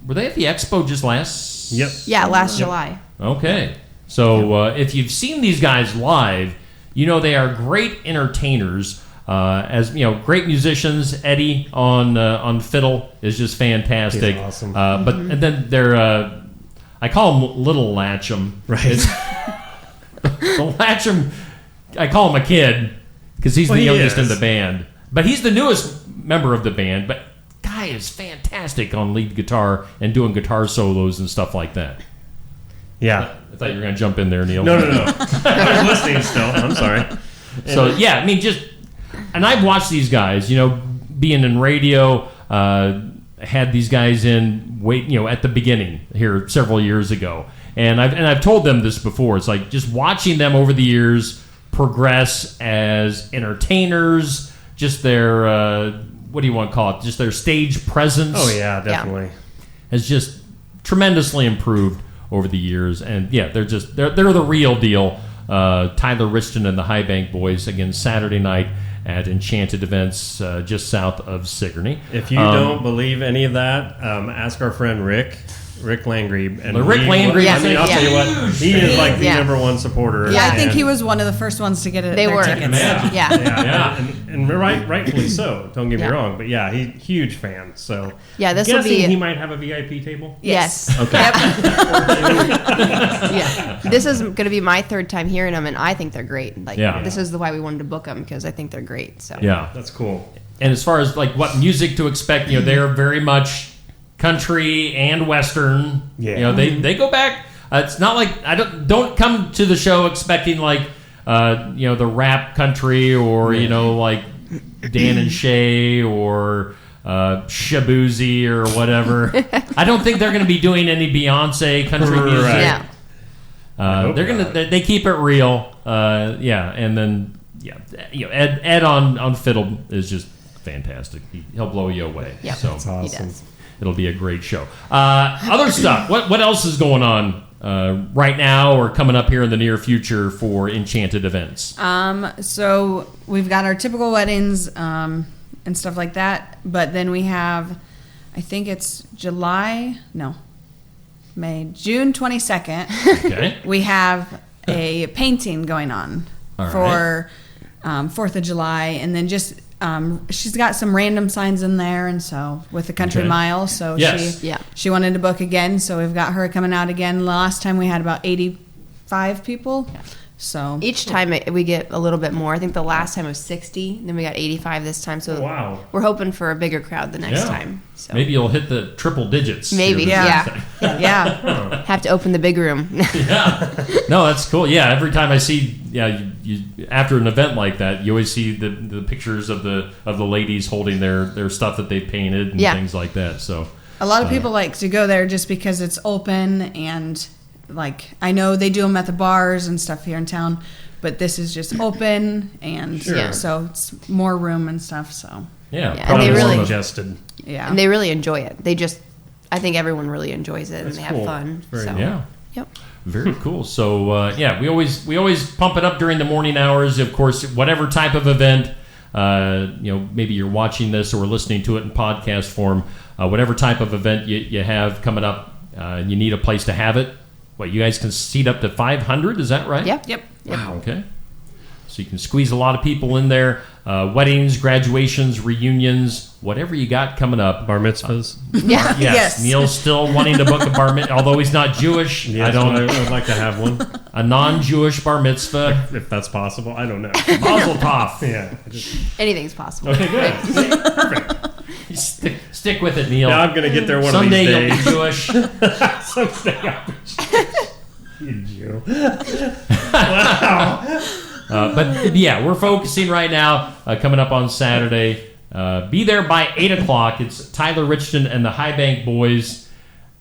they at the expo just last? Yep. yeah, last July. Okay. So if you've seen these guys live, you know they are great entertainers. As you know, great musicians. Eddie on fiddle is just fantastic. He's awesome. But and then they're I call him Little Latcham. Right. The Latcham. I call him a kid because he's the youngest in the band. But he's the newest member of the band. But guy is fantastic on lead guitar and doing guitar solos and stuff like that. Yeah. I thought you were going to jump in there, Neil. No. I was listening still. I'm sorry. So, yeah, I mean, and I've watched these guys, being in radio, had these guys in, at the beginning here several years ago. And I've told them this before. It's like just watching them over the years progress as entertainers, just their, what do you want to call it? Just their stage presence. Oh, yeah, definitely. Has just tremendously improved over the years. And, yeah, they're the real deal. Tyler Richton and the High Bank Boys, again, Saturday night at Enchanted Events just south of Sigourney. If you don't believe any of that, ask our friend Rick Langry. And Rick Langry, I'll tell you what, he is like the number one supporter. Yeah, I think he was one of the first ones to get it. They were. Tickets. Yeah. And rightfully so. Don't get me wrong, but yeah, he's a huge fan. So yeah, this will be. He might have a VIP table. Yes. Okay. Yeah. This is going to be my third time hearing them, and I think they're great. This is why we wanted to book them because I think they're great. So yeah, that's cool. And as far as like what music to expect, they're very much country and western. Yeah. They go back. It's not like don't come to the show expecting like the rap country or like Dan and Shay or Shabuzi or whatever. I don't think they're going to be doing any Beyonce country music. Yeah. They keep it real. And then Ed on fiddle is just fantastic. He'll blow you away. Yeah, so that's awesome. He does. It'll be a great show. Other stuff. What else is going on right now or coming up here in the near future for Enchanted Events? So we've got our typical weddings and stuff like that, but then we have, I think it's June 22nd. Okay. We have a painting going on All for 4th of July, and then just she's got some random signs in there, and so with the country mile, so she wanted to book again, so we've got her coming out again. Last time we had about 85 people. So each time we get a little bit more. I think the last time was 60, then we got 85 this time. So we're hoping for a bigger crowd the next time. So maybe you'll hit the triple digits. Maybe, yeah. Have to open the big room. Yeah. No, that's cool. Yeah, every time I see, you after an event like that, you always see the pictures of the ladies holding their stuff that they painted and things like that. So a lot of people like to go there just because it's open, and like I know they do them at the bars and stuff here in town, but this is just open, and so it's more room and stuff. So and they really congested. Yeah, and they really enjoy it. I think everyone really enjoys it, and they have fun. Yep. Very cool. So we always pump it up during the morning hours. Of course, whatever type of event, maybe you're watching this or listening to it in podcast form. Whatever type of event you have coming up, you need a place to have it. You guys can seat up to 500. Is that right? Yep. Wow. Okay. So you can squeeze a lot of people in there. Weddings, graduations, reunions, whatever you got coming up. Bar mitzvahs. Yes. Neil's still wanting to book a bar mitzvah, although he's not Jewish. Yes, I would like to have one. A non-Jewish bar mitzvah. If that's possible. I don't know. Mazel tov. Yeah. Anything's possible. Okay, good. Perfect. Stick with it, Neil. Now I'm going to get there one Someday of these days. You'll be Jewish. Someday I'll be Jewish. You Jew. Wow. But yeah, we're focusing right now, coming up on Saturday. Be there by 8 o'clock. It's Tyler Richton and the High Bank Boys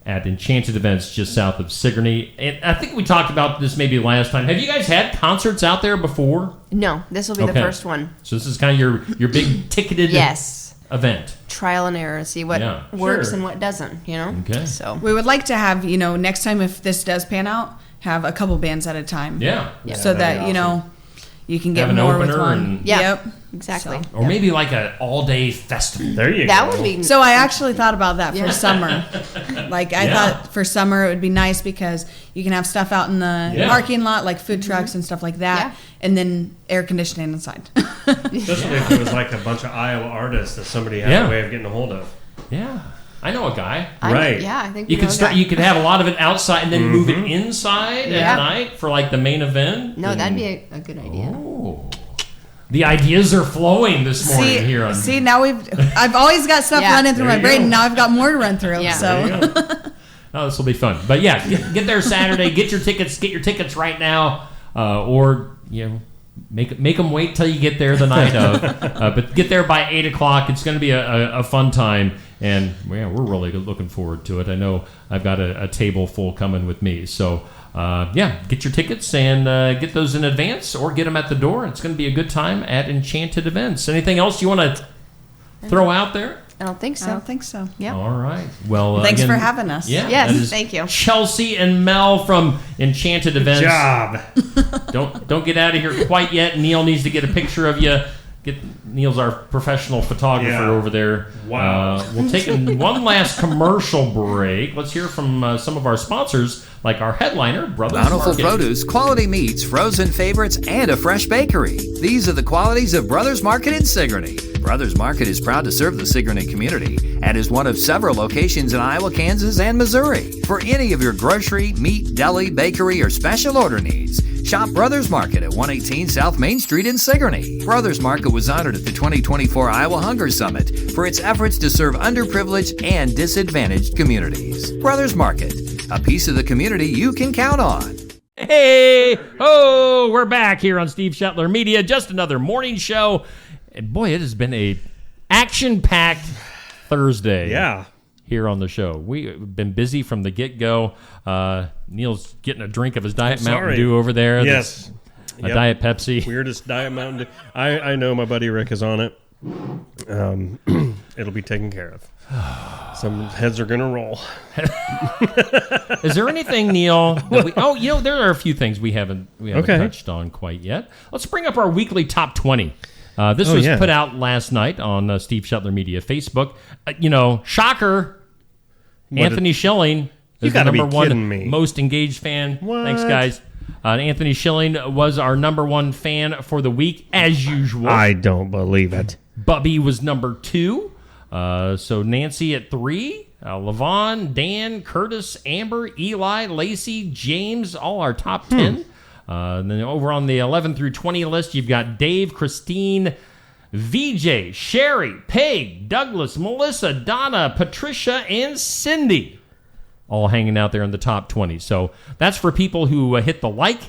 at Enchanted Events just south of Sigourney. And I think we talked about this maybe last time. Have you guys had concerts out there before? No, this will be the first one. So this is kind of your big ticketed event. Trial and error, see what works and what doesn't, Okay. So we would like to have, next time if this does pan out, have a couple bands at a time. Yeah. So that, awesome. You can get Have an more with opener one. Yep. Exactly. Or maybe like an all-day festival. There you go. That would be. So I actually thought about that for summer. I thought for summer it would be nice because you can have stuff out in the parking lot, like food trucks and stuff like that, and then air conditioning inside. Especially if it was like a bunch of Iowa artists that somebody had a way of getting a hold of. Yeah. I know a guy. Right. I think you could start. You could have a lot of it outside and then move it inside at night for like the main event. No, that'd be a good idea. Oh. The ideas are flowing this morning here. See, now I've always got stuff running through my brain, and now I've got more to run through. Yeah. So. Oh, this will be fun. But yeah, get there Saturday. Get your tickets right now, or make them wait till you get there the night of. But get there by 8 o'clock. It's going to be a fun time, and we're really looking forward to it. I know I've got a table full coming with me, so. Get your tickets and get those in advance or get them at the door. It's going to be a good time at Enchanted Events. Anything else you want to throw out there? I don't think so. Yeah. All right. Well, thanks for having us. Yeah. Yes, thank you. Chelsea and Mel from Enchanted Events. Good job. Don't get out of here quite yet. Neil needs to get a picture of you. Neil's our professional photographer over there. Wow. We'll take one last commercial break. Let's hear from some of our sponsors, like our headliner, Brothers Bountiful Market. produce, quality meats, frozen favorites, and a fresh bakery. These are the qualities of Brothers Market in Sigourney. Brothers Market is proud to serve the Sigourney community and is one of several locations in Iowa, Kansas, and Missouri. For any of your grocery, meat, deli, bakery, or special order needs, shop Brothers Market at 118 South Main Street in Sigourney. Brothers Market was honored at the 2024 Iowa Hunger Summit for its efforts to serve underprivileged and disadvantaged communities. Brothers Market, a piece of the community you can count on. Hey, we're back here on Steve Shetler Media. Just another morning show. And boy, it has been a action-packed Thursday. Yeah. Here on the show. We've been busy from the get-go. Neil's getting a drink of his Diet Mountain Dew over there. Yes. A Diet Pepsi. Weirdest Diet Mountain Dew. I know my buddy Rick is on it. It'll be taken care of. Some heads are going to roll. Is there anything, Neil? That there are a few things we haven't touched on quite yet. Let's bring up our weekly top 20. This was put out last night on Steve Shetler Media Facebook. Shocker, Anthony Schilling is the number one most engaged fan. What? Thanks, guys. Anthony Schilling was our number one fan for the week, as usual. I don't believe it. Bubby was number 2. So Nancy at 3. Levon, Dan, Curtis, Amber, Eli, Lacey, James, all our top 10. And then over on the 11 through 20 list, you've got Dave, Christine, VJ, Sherry, Peg, Douglas, Melissa, Donna, Patricia, and Cindy. All hanging out there in the top 20. So that's for people who hit the like,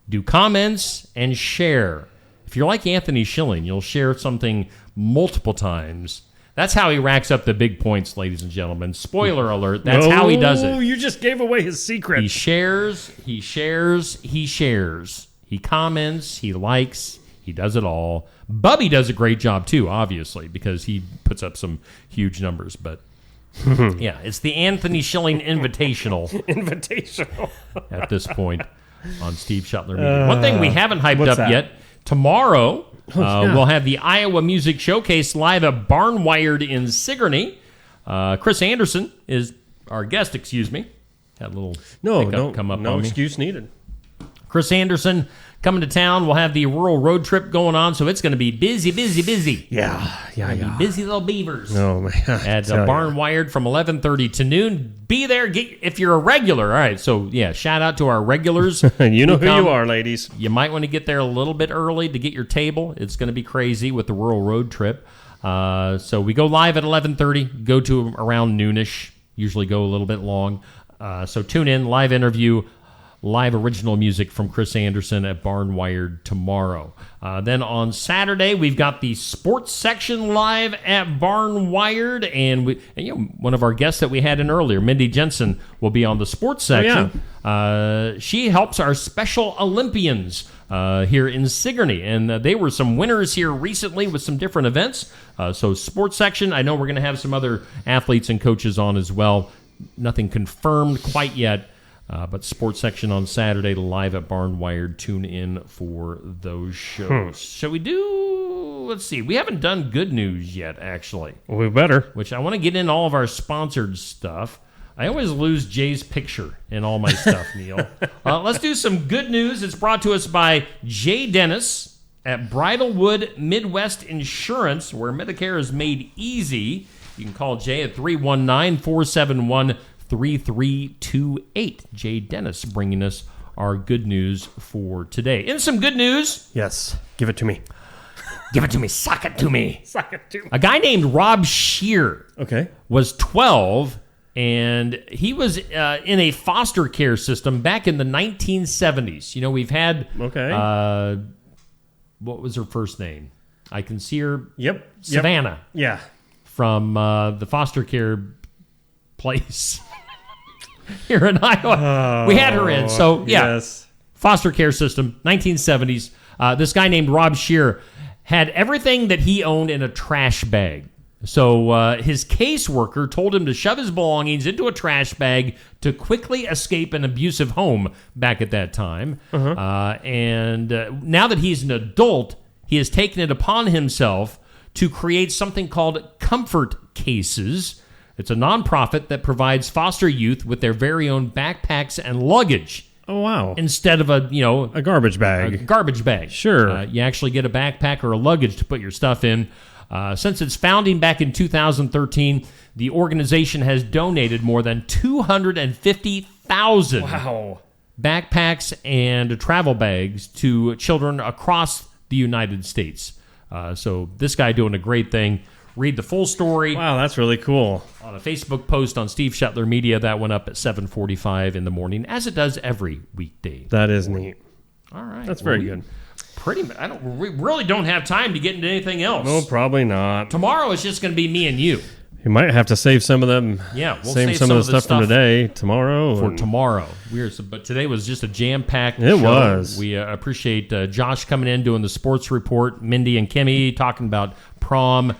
do comments, and share. If you're like Anthony Schilling, you'll share something multiple times. That's how he racks up the big points, ladies and gentlemen. Spoiler alert, that's how he does it. Oh, you just gave away his secret. He shares. He comments, he likes, he does it all. Bubby does a great job too, obviously, because he puts up some huge numbers. But yeah, it's the Anthony Schilling Invitational. At this point on Steve Shetler Media. One thing we haven't hyped up yet, tomorrow... we'll have the Iowa Music Showcase live at Barnwired in Sigourney. Chris Anderson is our guest, Had a little hiccup come up on me. No excuse needed. Chris Anderson coming to town. We'll have the rural road trip going on, so it's going to be busy. Yeah. Busy little beavers. Oh, man. At Barn Wired from 11:30 to noon. Be there if you're a regular. All right, so yeah, shout out to our regulars. You know who you are, ladies. You might want to get there a little bit early to get your table. It's going to be crazy with the rural road trip. So we go live at 11:30, go to around noonish, usually go a little bit long. So tune in, live interview, live original music from Chris Anderson at Barn Wired tomorrow. Then on Saturday, we've got the sports section live at Barn Wired, and one of our guests that we had in earlier, Mindy Jensen, will be on the sports section. She helps our Special Olympians here in Sigourney, and they were some winners here recently with some different events. So sports section, I know we're going to have some other athletes and coaches on as well. Nothing confirmed quite yet. But sports section on Saturday, live at Barn Wired. Tune in for those shows. Shall we do... Let's see. We haven't done good news yet, actually. Well, we better. Which I want to get in all of our sponsored stuff. I always lose Jay's picture in all my stuff, Neil. Let's do some good news. It's brought to us by Jay Dennis at Bridalwood Midwest Insurance, where Medicare is made easy. You can call Jay at 319-471-3328. Jay Dennis bringing us our good news for today. And some good news. Yes. Give it to me. Give it to me. Suck it to me. Suck it to me. A guy named Rob Shear was 12, and he was in a foster care system back in the 1970s. You know, we've had... what was her first name? I can see her. Savannah. Yeah. From the foster care place here in Iowa. We had her in. So, yes. Foster care system, 1970s. This guy named Rob Shear had everything that he owned in a trash bag. So his caseworker told him to shove his belongings into a trash bag to quickly escape an abusive home back at that time. And now that he's an adult, he has taken it upon himself to create something called Comfort Cases. It's a nonprofit that provides foster youth with their very own backpacks and luggage. Oh, wow. Instead of a garbage bag. A garbage bag. Sure. You actually get a backpack or a luggage to put your stuff in. Since its founding back in 2013, the organization has donated more than 250,000 backpacks and travel bags to children across the United States. So this guy doing a great thing. Read the full story. Wow, that's really cool. On a Facebook post on Steve Shetler Media that went up at 7:45 in the morning, as it does every weekday. That is neat. All right, that's very good. We really don't have time to get into anything else. No, probably not. Tomorrow it's just going to be me and you. You might have to save some of them. Yeah, we'll save some of the stuff from today, tomorrow. For tomorrow. But today was just a jam-packed show. It was. We appreciate Josh coming in, doing the sports report, Mindy and Kimi talking about Prom,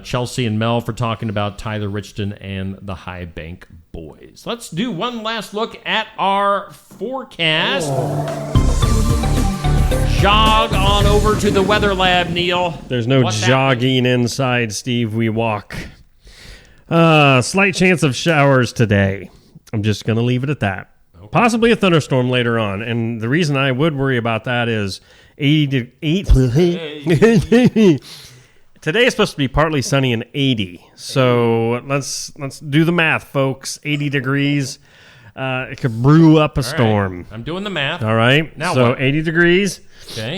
Chelsea and Mel for talking about Tyler Richton and the High Bank Boys. Let's do one last look at our forecast. Jog on over to the weather lab, Neil. There's no jogging inside, Steve. We walk. Slight chance of showers today. I'm just going to leave it at that. Okay. Possibly a thunderstorm later on. And the reason I would worry about that is 80 to 8. Today is supposed to be partly sunny and 80. So let's do the math, folks. 80 degrees. It could brew up a storm. Right. I'm doing the math. All right. Now so what? 80 degrees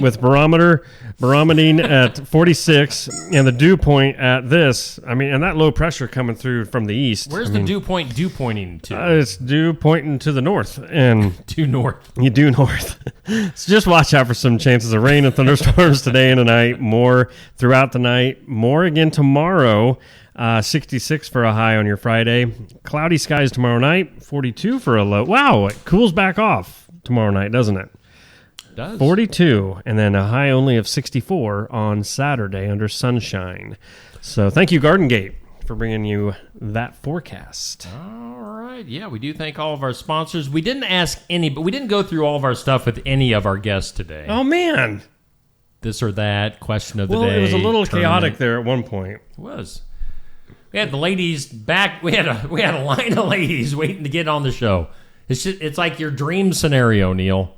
with barometing at 46 and the dew point at this. I mean, and that low pressure coming through from the east. Where's the dew point pointing to? It's dew pointing to the north. And due north. You due north. So just watch out for some chances of rain and thunderstorms today and tonight. More throughout the night. More again tomorrow. 66 for a high on your Friday. Cloudy skies tomorrow night. 42 for a low. Wow, it cools back off tomorrow night, doesn't it? It does. 42, and then a high only of 64 on Saturday under sunshine. So thank you, Garden Gate, for bringing you that forecast. All right. Yeah, we do thank all of our sponsors. We didn't ask any, but we didn't go through all of our stuff with any of our guests today. Oh, man. This or that, question of the day. Well, it was a little chaotic there at one point. It was. We had the ladies back. We had a line of ladies waiting to get on the show. It's like your dream scenario, Neil.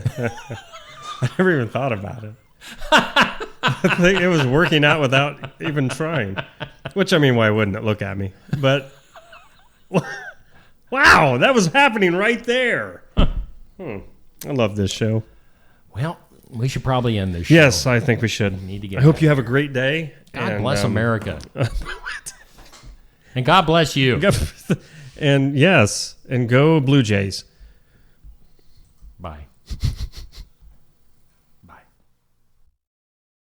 I never even thought about it. I think it was working out without even trying. Which, I mean, why wouldn't it? Look at me. But, wow, that was happening right there. I love this show. Well, we should probably end this show. Yes, I think we should. Need to get I hope you have a great day. God bless America. And God bless you. And yes, and go Blue Jays. Bye.